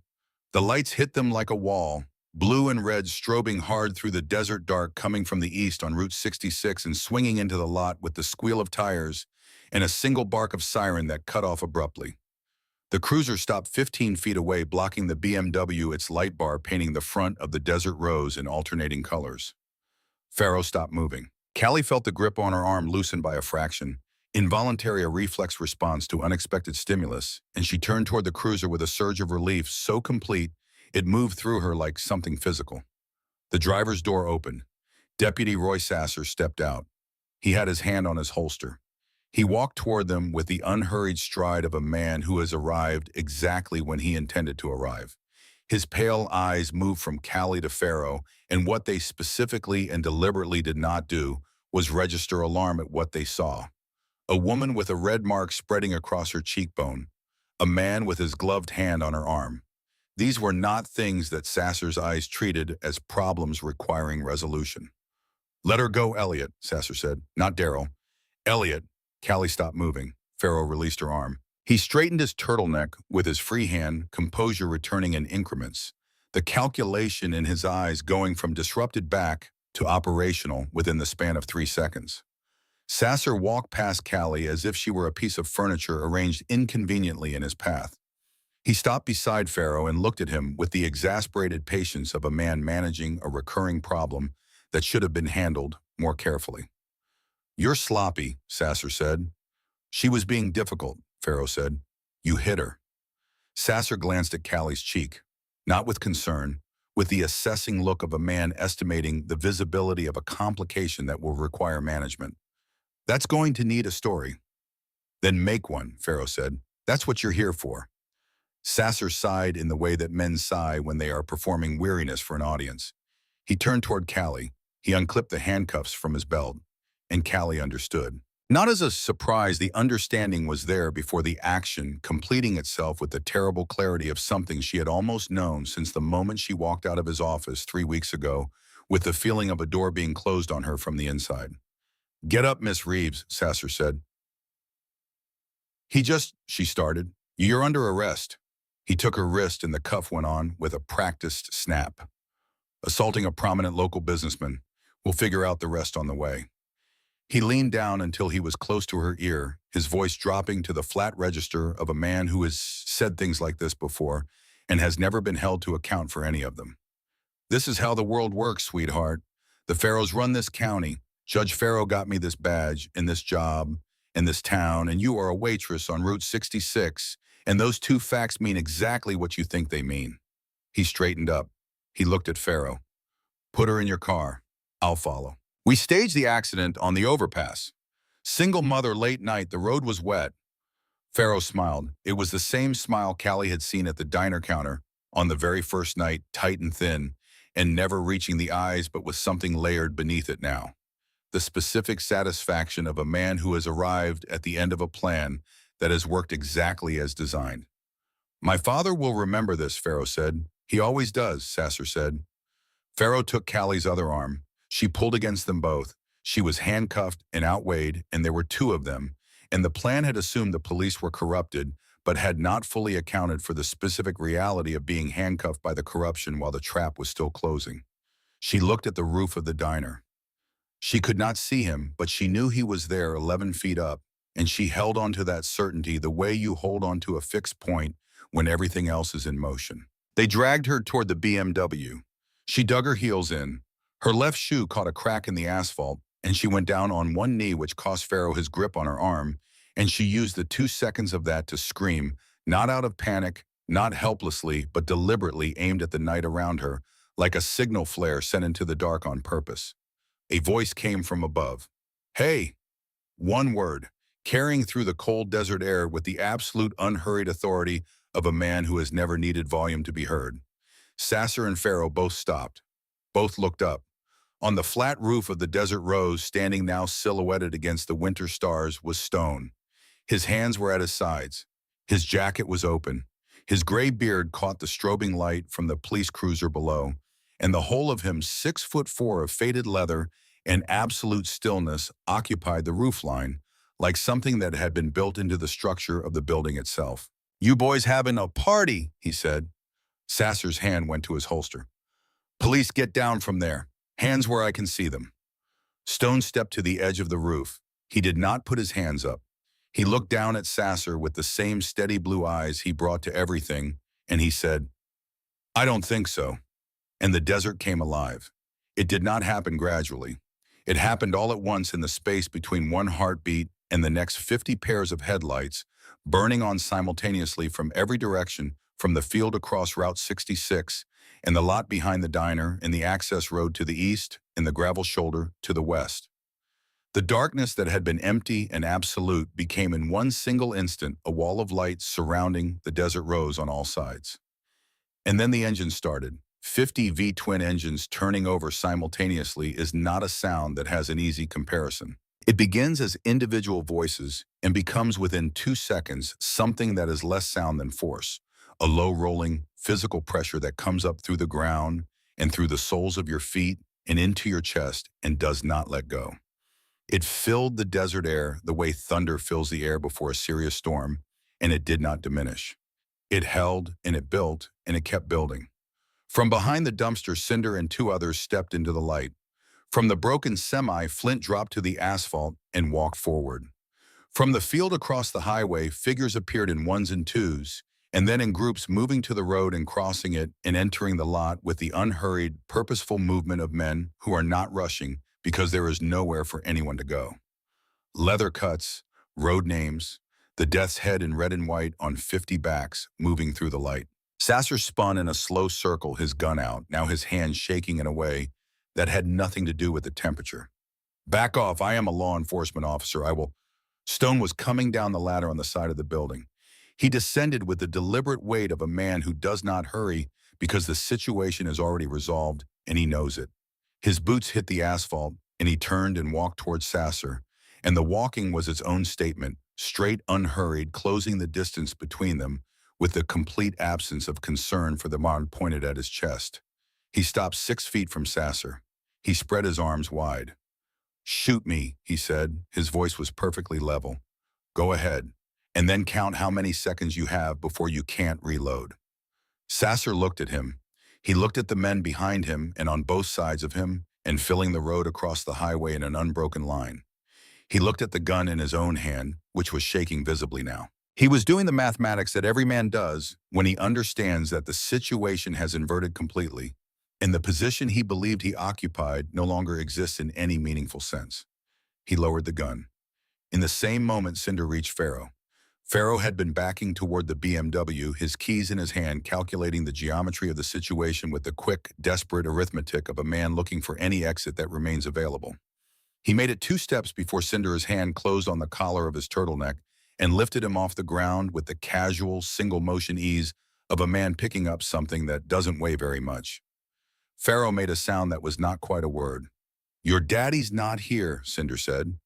Speaker 1: the lights hit them like a wall, blue and red strobing hard through the desert dark coming from the east on Route 66 and swinging into the lot with the squeal of tires and a single bark of siren that cut off abruptly. The cruiser stopped 15 feet away, blocking the BMW, its light bar painting the front of the desert rose in alternating colors. Pharaoh stopped moving. Callie felt the grip on her arm loosen by a fraction, involuntary, a reflex response to unexpected stimulus, and she turned toward the cruiser with a surge of relief so complete it moved through her like something physical. The driver's door opened. Deputy Roy Sasser stepped out. He had his hand on his holster. He walked toward them with the unhurried stride of a man who has arrived exactly when he intended to arrive. His pale eyes moved from Callie to Pharaoh, and what they specifically and deliberately did not do was register alarm at what they saw. A woman with a red mark spreading across her cheekbone. A man with his gloved hand on her arm. These were not things that Sasser's eyes treated as problems requiring resolution. "Let her go, Elliot," Sasser said. "Not Daryl." "Elliot." Callie stopped moving. Pharaoh released her arm. He straightened his turtleneck with his free hand, composure returning in increments, the calculation in his eyes going from disrupted back to operational within the span of 3 seconds. Sasser walked past Callie as if she were a piece of furniture arranged inconveniently in his path. He stopped beside Pharaoh and looked at him with the exasperated patience of a man managing a recurring problem that should have been handled more carefully. "You're sloppy," Sasser said. "She was being difficult," Pharaoh said. "You hit her." Sasser glanced at Callie's cheek, not with concern, with the assessing look of a man estimating the visibility of a complication that will require management. "That's going to need a story." "Then make one," Pharaoh said. "That's what you're here for." Sasser sighed in the way that men sigh when they are performing weariness for an audience. He turned toward Callie. He unclipped the handcuffs from his belt, and Callie understood. Not as a surprise, the understanding was there before the action, completing itself with the terrible clarity of something she had almost known since the moment she walked out of his office 3 weeks ago, with the feeling of a door being closed on her from the inside. "Get up, Miss Reeves," Sasser said. She started. "You're under arrest." He took her wrist and the cuff went on with a practiced snap. "Assaulting a prominent local businessman. We'll figure out the rest on the way." He leaned down until he was close to her ear, his voice dropping to the flat register of a man who has said things like this before and has never been held to account for any of them. "This is how the world works, sweetheart. The Pharaohs run this county. Judge Pharaoh got me this badge and this job in this town, and you are a waitress on Route 66, and those two facts mean exactly what you think they mean." He straightened up. He looked at Pharaoh. "Put her in your car. I'll follow." "We staged the accident on the overpass. Single mother, late night, the road was wet." Pharaoh smiled. It was the same smile Callie had seen at the diner counter on the very first night, tight and thin, and never reaching the eyes but with something layered beneath it now. The specific satisfaction of a man who has arrived at the end of a plan that has worked exactly as designed. "My father will remember this," Pharaoh said. "He always does," Sasser said. Pharaoh took Callie's other arm. She pulled against them both. She was handcuffed and outweighed, and there were two of them, and the plan had assumed the police were corrupted, but had not fully accounted for the specific reality of being handcuffed by the corruption while the trap was still closing. She looked at the roof of the diner. She could not see him, but she knew he was there 11 feet up, and she held on to that certainty the way you hold on to a fixed point when everything else is in motion. They dragged her toward the BMW. She dug her heels in. Her left shoe caught a crack in the asphalt, and she went down on one knee, which cost Pharaoh his grip on her arm, and she used the 2 seconds of that to scream, not out of panic, not helplessly, but deliberately aimed at the night around her, like a signal flare sent into the dark on purpose. A voice came from above. Hey! One word, carrying through the cold desert air with the absolute unhurried authority of a man who has never needed volume to be heard. Sasser and Pharaoh both stopped. Both looked up. On the flat roof of the Desert Rose, standing now silhouetted against the winter stars, was Stone. His hands were at his sides. His jacket was open. His gray beard caught the strobing light from the police cruiser below, and the whole of him, 6'4" of faded leather and absolute stillness, occupied the roofline, like something that had been built into the structure of the building itself. "You boys having a party," he said. Sasser's hand went to his holster. "Police, get down from there. Hands where I can see them." Stone stepped to the edge of the roof. He did not put his hands up. He looked down at Sasser with the same steady blue eyes he brought to everything, and he said, "I don't think so." And the desert came alive. It did not happen gradually. It happened all at once in the space between one heartbeat and the next 50 pairs of headlights, burning on simultaneously from every direction, from the field across Route 66, and the lot behind the diner, and the access road to the east, and the gravel shoulder to the west. The darkness that had been empty and absolute became in one single instant a wall of light surrounding the Desert Rose on all sides. And then the engine started. 50 V-twin engines turning over simultaneously is not a sound that has an easy comparison. It begins as individual voices and becomes within 2 seconds something that is less sound than force, a low-rolling physical pressure that comes up through the ground and through the soles of your feet and into your chest and does not let go. It filled the desert air the way thunder fills the air before a serious storm, and it did not diminish. It held, and it built, and it kept building. From behind the dumpster, Cinder and 2 others stepped into the light. From the broken semi, Flint dropped to the asphalt and walked forward. From the field across the highway, figures appeared in ones and twos, and then in groups, moving to the road and crossing it and entering the lot with the unhurried, purposeful movement of men who are not rushing because there is nowhere for anyone to go. Leather cuts, road names, the death's head in red and white on 50 backs moving through the light. Sasser spun in a slow circle, his gun out, now his hand shaking in a way that had nothing to do with the temperature. "Back off, I am a law enforcement officer, I will—" Stone was coming down the ladder on the side of the building. He descended with the deliberate weight of a man who does not hurry because the situation is already resolved and he knows it. His boots hit the asphalt, and he turned and walked towards Sasser, and the walking was its own statement, straight, unhurried, closing the distance between them, with the complete absence of concern for the man pointed at his chest. He stopped 6 feet from Sasser. He spread his arms wide. "Shoot me," he said. His voice was perfectly level. "Go ahead, and then count how many seconds you have before you can't reload." Sasser looked at him. He looked at the men behind him and on both sides of him and filling the road across the highway in an unbroken line. He looked at the gun in his own hand, which was shaking visibly now. He was doing the mathematics that every man does when he understands that the situation has inverted completely, and the position he believed he occupied no longer exists in any meaningful sense. He lowered the gun. In the same moment, Cinder reached Pharaoh. Pharaoh had been backing toward the BMW, his keys in his hand, calculating the geometry of the situation with the quick, desperate arithmetic of a man looking for any exit that remains available. He made it 2 steps before Cinder's hand closed on the collar of his turtleneck and lifted him off the ground with the casual, single-motion ease of a man picking up something that doesn't weigh very much. Pharaoh made a sound that was not quite a word. "Your daddy's not here," Cinder said.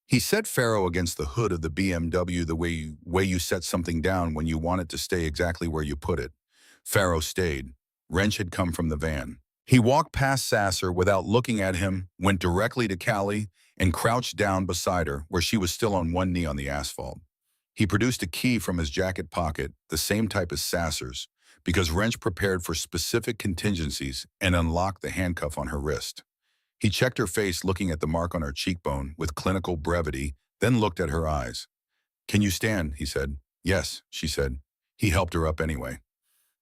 Speaker 1: He set Pharaoh against the hood of the BMW the way you set something down when you want it to stay exactly where you put it. Pharaoh stayed. Wrench had come from the van. He walked past Sasser without looking at him, went directly to Callie, and crouched down beside her, where she was still on one knee on the asphalt. He produced a key from his jacket pocket, the same type as Sasser's, because Wrench prepared for specific contingencies and unlocked the handcuff on her wrist. He checked her face, looking at the mark on her cheekbone with clinical brevity, then looked at her eyes. "Can you stand?" he said. "Yes," she said. He helped her up anyway.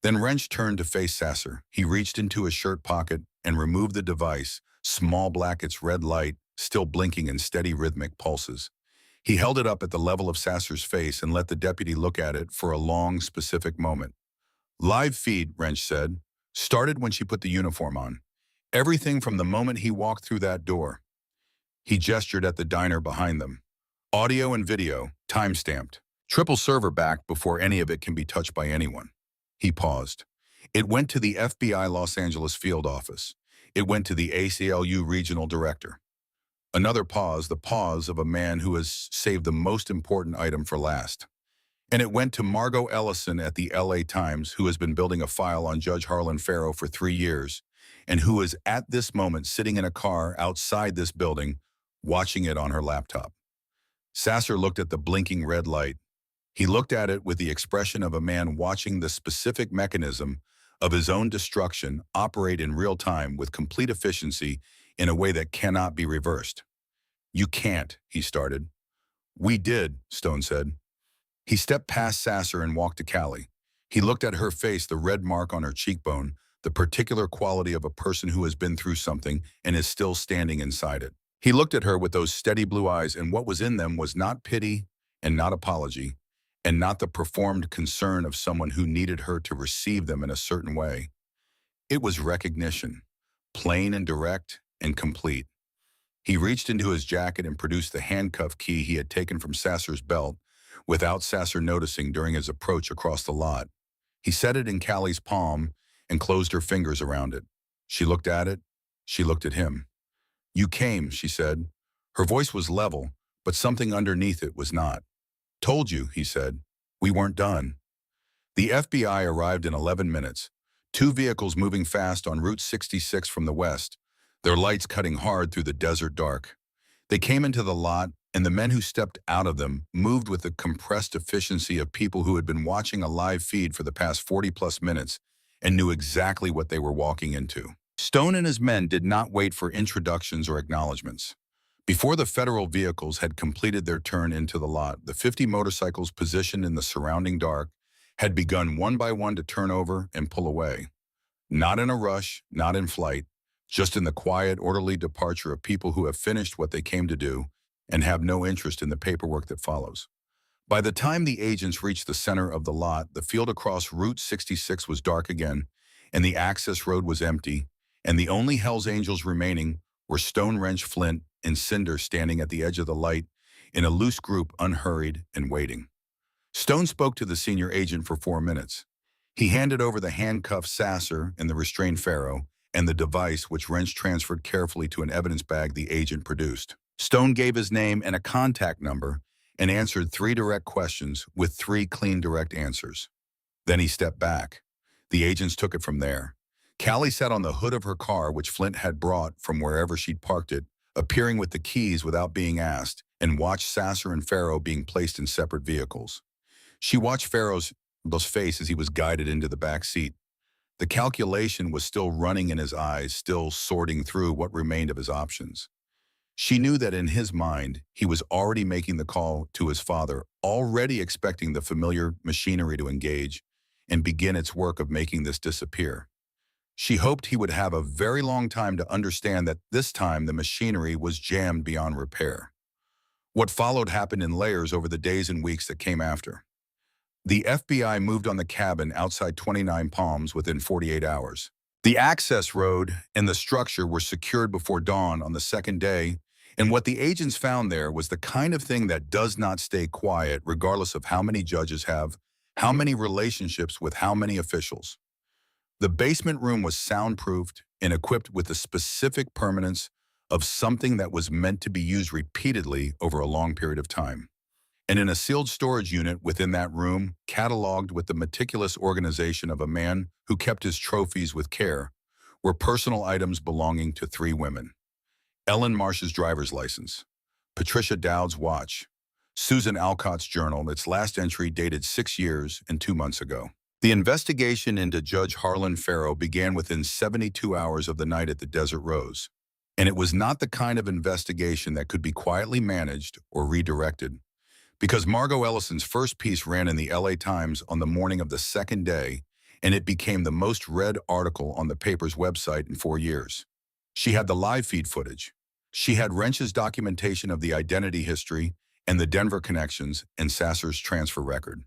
Speaker 1: Then Wrench turned to face Sasser. He reached into his shirt pocket and removed the device, small black, its red light, still blinking in steady rhythmic pulses. He held it up at the level of Sasser's face and let the deputy look at it for a long, specific moment. "Live feed," Wrench said, "started when she put the uniform on. Everything from the moment he walked through that door." He gestured at the diner behind them. "Audio and video, time-stamped. Triple server back before any of it can be touched by anyone." He paused. "It went to the FBI Los Angeles field office. It went to the ACLU regional director." Another pause, the pause of a man who has saved the most important item for last. "And it went to Margot Ellison at the LA Times, who has been building a file on Judge Harlan Farrow for 3 years, and who is at this moment sitting in a car outside this building, watching it on her laptop." Sasser looked at the blinking red light. He looked at it with the expression of a man watching the specific mechanism of his own destruction operate in real time with complete efficiency in a way that cannot be reversed. "You can't," he started. "We did," Stone said. He stepped past Sasser and walked to Callie. He looked at her face, the red mark on her cheekbone, the particular quality of a person who has been through something and is still standing inside it. He looked at her with those steady blue eyes, and what was in them was not pity and not apology, and not the performed concern of someone who needed her to receive them in a certain way. It was recognition, plain and direct and complete. He reached into his jacket and produced the handcuff key he had taken from Sasser's belt, without Sasser noticing during his approach across the lot. He set it in Callie's palm and closed her fingers around it. She looked at it. She looked at him. "You came," she said. Her voice was level, but something underneath it was not. "Told you," he said. "We weren't done." The FBI arrived in 11 minutes, 2 vehicles moving fast on Route 66 from the west, their lights cutting hard through the desert dark. They came into the lot, and the men who stepped out of them moved with the compressed efficiency of people who had been watching a live feed for the past 40-plus minutes and knew exactly what they were walking into. Stone and his men did not wait for introductions or acknowledgments. Before the federal vehicles had completed their turn into the lot, the 50 motorcycles positioned in the surrounding dark had begun one by one to turn over and pull away. Not in a rush, not in flight, just in the quiet, orderly departure of people who have finished what they came to do and have no interest in the paperwork that follows. By the time the agents reached the center of the lot, the field across Route 66 was dark again, and the access road was empty, and the only Hells Angels remaining were Stone, Wrench, Flint, and Cinder standing at the edge of the light in a loose group, unhurried and waiting. Stone spoke to the senior agent for 4 minutes. He handed over the handcuffed Sasser and the restrained Farrow, and the device which Wrench transferred carefully to an evidence bag the agent produced. Stone gave his name and a contact number and answered 3 direct questions with 3 clean, direct answers. Then he stepped back. The agents took it from there. Callie sat on the hood of her car, which Flint had brought from wherever she'd parked it, appearing with the keys without being asked, and watched Sasser and Farrow being placed in separate vehicles. She watched Farrow's face as he was guided into the back seat. The calculation was still running in his eyes, still sorting through what remained of his options. She knew that in his mind, he was already making the call to his father, already expecting the familiar machinery to engage and begin its work of making this disappear. She hoped he would have a very long time to understand that this time the machinery was jammed beyond repair. What followed happened in layers over the days and weeks that came after. The FBI moved on the cabin outside 29 Palms within 48 hours. The access road and the structure were secured before dawn on the second day, and what the agents found there was the kind of thing that does not stay quiet regardless of how many judges have, how many relationships with how many officials. The basement room was soundproofed and equipped with the specific permanence of something that was meant to be used repeatedly over a long period of time. And in a sealed storage unit within that room, cataloged with the meticulous organization of a man who kept his trophies with care, were personal items belonging to 3 women. Ellen Marsh's driver's license, Patricia Dowd's watch, Susan Alcott's journal, its last entry dated 6 years and 2 months ago. The investigation into Judge Harlan Farrow began within 72 hours of the night at the Desert Rose. And it was not the kind of investigation that could be quietly managed or redirected. Because Margot Ellison's first piece ran in the LA Times on the morning of the second day, and it became the most read article on the paper's website in 4 years. She had the live feed footage. She had Wrench's documentation of the identity history and the Denver connections and Sasser's transfer record.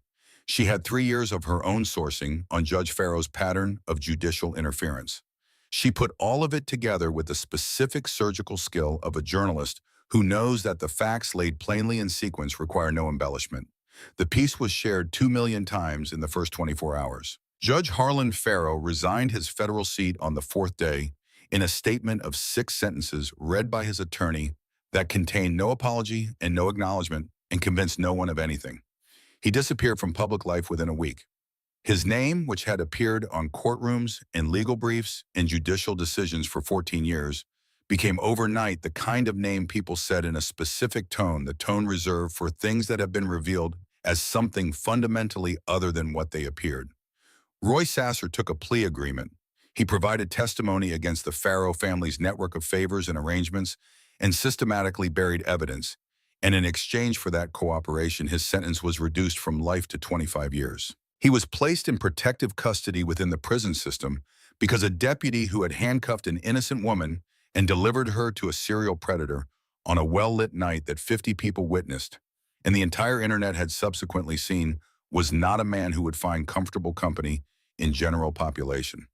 Speaker 1: She had 3 years of her own sourcing on Judge Farrow's pattern of judicial interference. She put all of it together with the specific surgical skill of a journalist who knows that the facts laid plainly in sequence require no embellishment. The piece was shared 2 million times in the first 24 hours. Judge Harlan Farrow resigned his federal seat on the fourth day in a statement of 6 sentences read by his attorney that contained no apology and no acknowledgement and convinced no one of anything. He disappeared from public life within a week. His name, which had appeared on courtrooms and legal briefs and judicial decisions for 14 years, became overnight the kind of name people said in a specific tone, the tone reserved for things that have been revealed as something fundamentally other than what they appeared. Roy Sasser took a plea agreement. He provided testimony against the Farrow family's network of favors and arrangements and systematically buried evidence. And in exchange for that cooperation, his sentence was reduced from life to 25 years. He was placed in protective custody within the prison system because a deputy who had handcuffed an innocent woman and delivered her to a serial predator on a well-lit night that 50 people witnessed, and the entire internet had subsequently seen, was not a man who would find comfortable company in general population.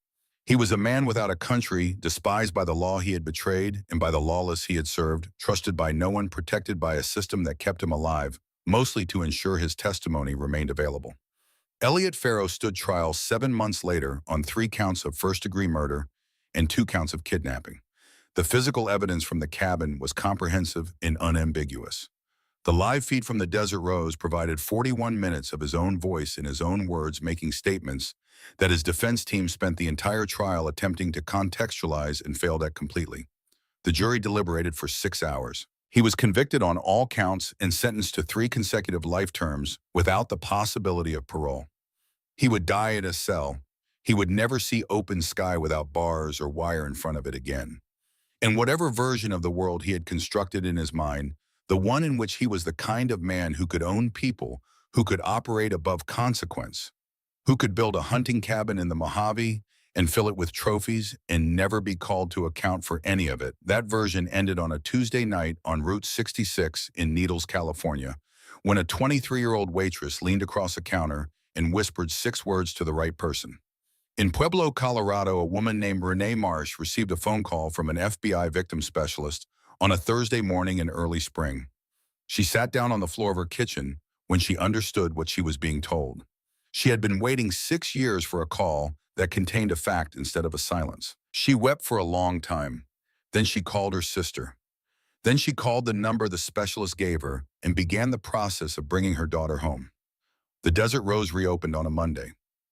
Speaker 1: He was a man without a country, despised by the law he had betrayed and by the lawless he had served, trusted by no one, protected by a system that kept him alive, mostly to ensure his testimony remained available. Elliot Farrow stood trial 7 months later on 3 counts of first-degree murder and 2 counts of kidnapping. The physical evidence from the cabin was comprehensive and unambiguous. The live feed from the Desert Rose provided 41 minutes of his own voice in his own words, making statements that his defense team spent the entire trial attempting to contextualize and failed at completely. The jury deliberated for 6 hours. He was convicted on all counts and sentenced to 3 consecutive life terms without the possibility of parole. He would die in a cell. He would never see open sky without bars or wire in front of it again. In whatever version of the world he had constructed in his mind, the one in which he was the kind of man who could own people, who could operate above consequence, who could build a hunting cabin in the Mojave and fill it with trophies and never be called to account for any of it. That version ended on a Tuesday night on Route 66 in Needles, California, when a 23-year-old waitress leaned across a counter and whispered 6 words to the right person. In Pueblo, Colorado, a woman named Renee Marsh received a phone call from an FBI victim specialist on a Thursday morning in early spring. She sat down on the floor of her kitchen when she understood what she was being told. She had been waiting 6 years for a call that contained a fact instead of a silence. She wept for a long time. Then she called her sister. Then she called the number the specialist gave her and began the process of bringing her daughter home. The Desert Rose reopened on a Monday.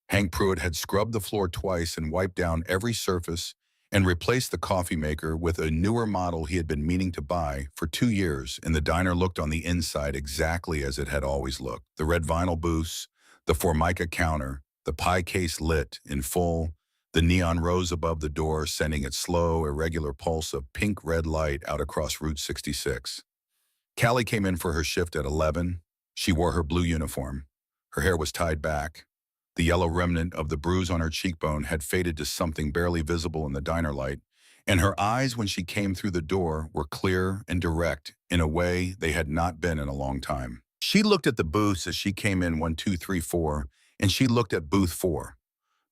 Speaker 1: Hank Pruitt had scrubbed the floor twice and wiped down every surface and replaced the coffee maker with a newer model he had been meaning to buy for 2 years, and the diner looked on the inside exactly as it had always looked. The red vinyl booths, the Formica counter, the pie case lit in full, the neon rose above the door sending its slow, irregular pulse of pink-red light out across Route 66. Callie came in for her shift at 11. She wore her blue uniform. Her hair was tied back. The yellow remnant of the bruise on her cheekbone had faded to something barely visible in the diner light, and her eyes when she came through the door were clear and direct in a way they had not been in a long time. She looked at the booths as she came in 1, 2, 3, 4, and she looked at booth 4.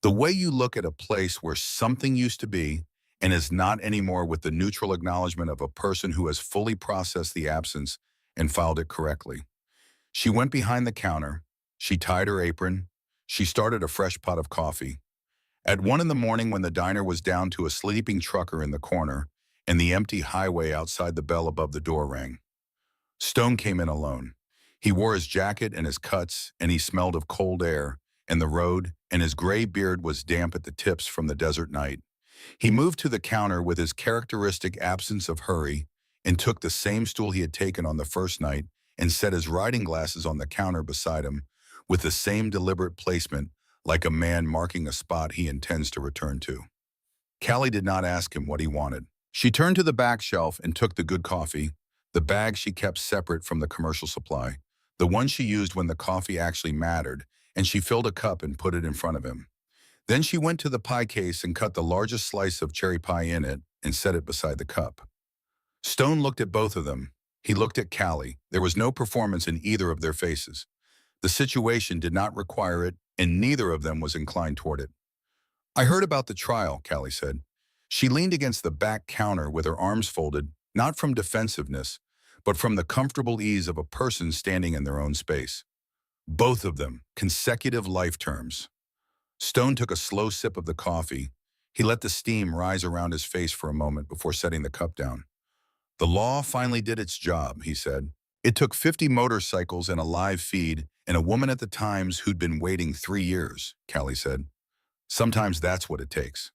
Speaker 1: The way you look at a place where something used to be and is not anymore, with the neutral acknowledgement of a person who has fully processed the absence and filed it correctly. She went behind the counter. She tied her apron. She started a fresh pot of coffee. At 1 in the morning, when the diner was down to a sleeping trucker in the corner and the empty highway outside the bell above the door rang, Stone came in alone. He wore his jacket and his cuts, and he smelled of cold air and the road, and his gray beard was damp at the tips from the desert night. He moved to the counter with his characteristic absence of hurry and took the same stool he had taken on the first night and set his riding glasses on the counter beside him with the same deliberate placement, like a man marking a spot he intends to return to. Callie did not ask him what he wanted. She turned to the back shelf and took the good coffee, the bag she kept separate from the commercial supply, the one she used when the coffee actually mattered, and she filled a cup and put it in front of him. Then she went to the pie case and cut the largest slice of cherry pie in it and set it beside the cup. Stone looked at both of them. He looked at Callie. There was no performance in either of their faces. The situation did not require it, and neither of them was inclined toward it. I heard about the trial, Callie said. She leaned against the back counter with her arms folded, not from defensiveness, but from the comfortable ease of a person standing in their own space. Both of them, consecutive life terms. Stone took a slow sip of the coffee. He let the steam rise around his face for a moment before setting the cup down. The law finally did its job, he said. It took 50 motorcycles and a live feed and a woman at the Times who'd been waiting 3 years, Callie said. Sometimes that's what it takes.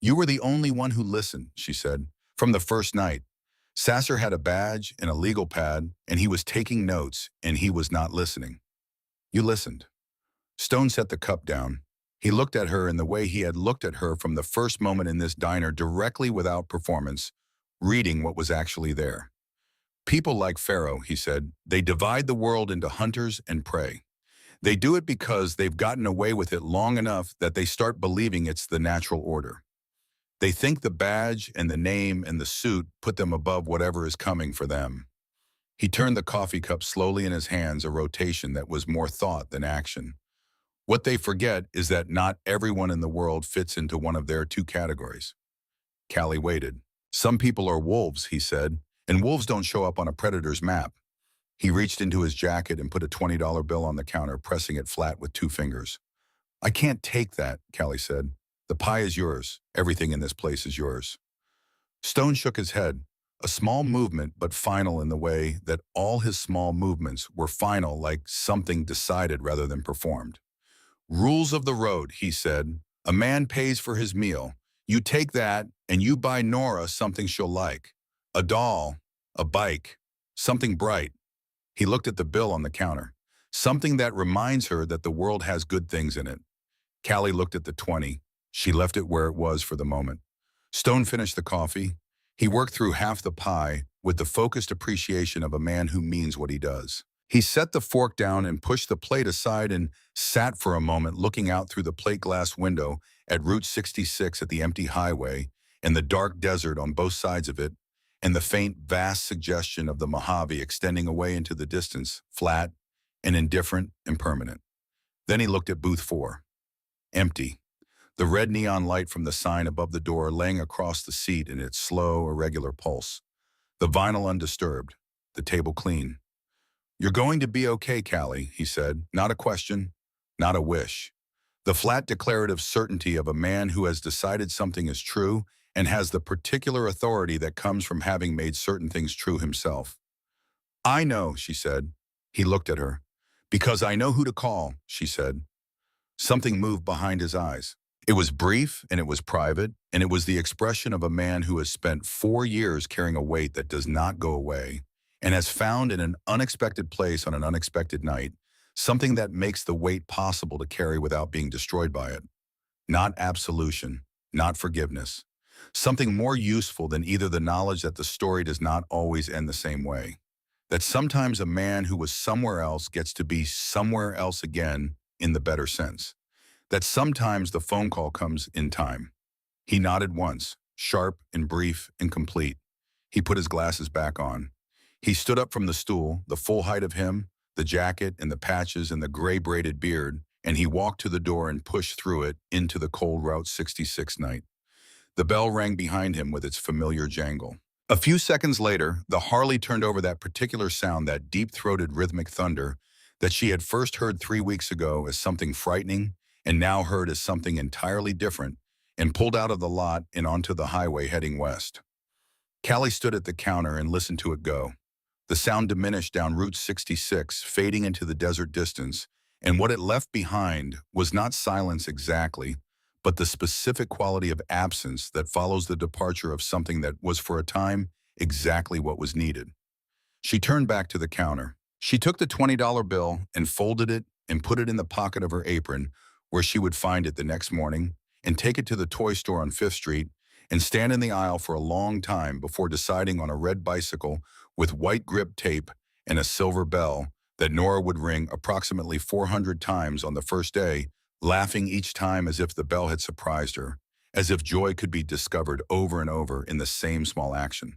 Speaker 1: You were the only one who listened, she said, from the first night. Sasser had a badge and a legal pad, and he was taking notes, and he was not listening. You listened. Stone set the cup down. He looked at her in the way he had looked at her from the first moment in this diner, directly without performance, reading what was actually there. People like Pharaoh, he said, they divide the world into hunters and prey. They do it because they've gotten away with it long enough that they start believing it's the natural order. They think the badge and the name and the suit put them above whatever is coming for them. He turned the coffee cup slowly in his hands, a rotation that was more thought than action. What they forget is that not everyone in the world fits into one of their two categories. Callie waited. Some people are wolves, he said, and wolves don't show up on a predator's map. He reached into his jacket and put a $20 bill on the counter, pressing it flat with 2 fingers. I can't take that, Callie said. The pie is yours. Everything in this place is yours. Stone shook his head, a small movement but final in the way that all his small movements were final, like something decided rather than performed. Rules of the road, he said. A man pays for his meal. You take that and you buy Nora something she'll like. A doll, a bike, something bright. He looked at the bill on the counter. Something that reminds her that the world has good things in it. Callie looked at the 20. She left it where it was for the moment. Stone finished the coffee. He worked through half the pie with the focused appreciation of a man who means what he does. He set the fork down and pushed the plate aside and sat for a moment looking out through the plate glass window at Route 66 at the empty highway and the dark desert on both sides of it, and the faint, vast suggestion of the Mojave extending away into the distance, flat and indifferent and permanent. Then he looked at booth 4. Empty. The red neon light from the sign above the door laying across the seat in its slow, irregular pulse. The vinyl undisturbed. The table clean. You're going to be okay, Callie, he said. Not a question, not a wish. The flat declarative certainty of a man who has decided something is true and has the particular authority that comes from having made certain things true himself. I know, she said. He looked at her. Because I know who to call, she said. Something moved behind his eyes. It was brief and it was private, and it was the expression of a man who has spent 4 years carrying a weight that does not go away and has found in an unexpected place on an unexpected night something that makes the weight possible to carry without being destroyed by it. Not absolution, not forgiveness. Something more useful than either the knowledge that the story does not always end the same way. That sometimes a man who was somewhere else gets to be somewhere else again in the better sense. That sometimes the phone call comes in time. He nodded once, sharp and brief and complete. He put his glasses back on. He stood up from the stool, the full height of him, the jacket and the patches and the gray braided beard, and he walked to the door and pushed through it into the cold Route 66 night. The bell rang behind him with its familiar jangle. A few seconds later, the Harley turned over that particular sound, that deep-throated rhythmic thunder that she had first heard 3 weeks ago as something frightening and now heard as something entirely different, and pulled out of the lot and onto the highway heading west. Callie stood at the counter and listened to it go. The sound diminished down Route 66, fading into the desert distance, and what it left behind was not silence exactly, but the specific quality of absence that follows the departure of something that was for a time exactly what was needed. She turned back to the counter. She took the $20 bill and folded it and put it in the pocket of her apron where she would find it the next morning, and take it to the toy store on 5th Street and stand in the aisle for a long time before deciding on a red bicycle with white grip tape and a silver bell that Nora would ring approximately 400 times on the first day, laughing each time as if the bell had surprised her, as if joy could be discovered over and over in the same small action.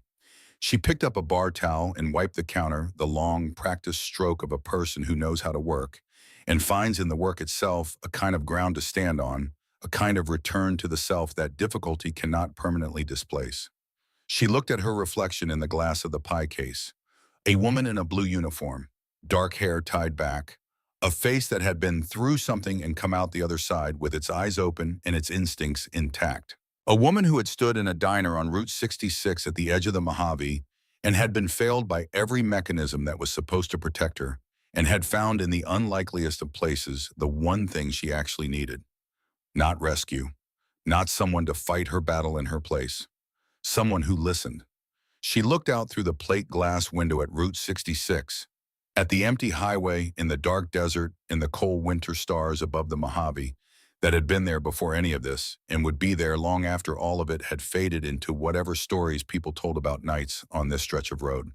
Speaker 1: She picked up a bar towel and wiped the counter, the long, practiced stroke of a person who knows how to work, and finds in the work itself a kind of ground to stand on, a kind of return to the self that difficulty cannot permanently displace. She looked at her reflection in the glass of the pie case. A woman in a blue uniform, dark hair tied back, a face that had been through something and come out the other side with its eyes open and its instincts intact. A woman who had stood in a diner on Route 66 at the edge of the Mojave and had been failed by every mechanism that was supposed to protect her and had found in the unlikeliest of places the one thing she actually needed. Not rescue, not someone to fight her battle in her place, someone who listened. She looked out through the plate glass window at Route 66, at the empty highway, in the dark desert, in the cold winter stars above the Mojave, that had been there before any of this, and would be there long after all of it had faded into whatever stories people told about nights on this stretch of road.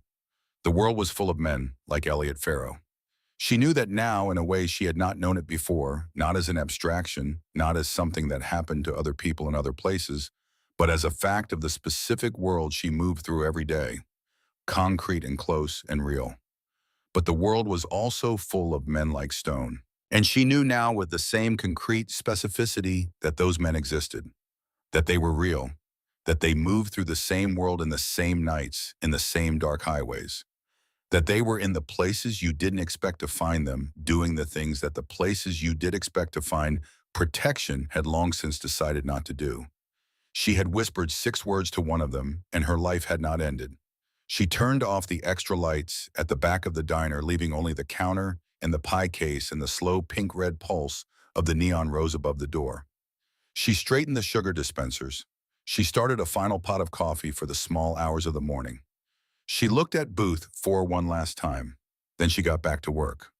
Speaker 1: The world was full of men, like Elliot Farrow. She knew that now in a way she had not known it before, not as an abstraction, not as something that happened to other people in other places, but as a fact of the specific world she moved through every day, concrete and close and real. But the world was also full of men like Stone. And she knew now with the same concrete specificity that those men existed, that they were real, that they moved through the same world in the same nights, in the same dark highways, that they were in the places you didn't expect to find them, doing the things that the places you did expect to find protection had long since decided not to do. She had whispered 6 words to one of them, and her life had not ended. She turned off the extra lights at the back of the diner, leaving only the counter and the pie case and the slow pink-red pulse of the neon rose above the door. She straightened the sugar dispensers. She started a final pot of coffee for the small hours of the morning. She looked at Booth 4 one last time. Then she got back to work.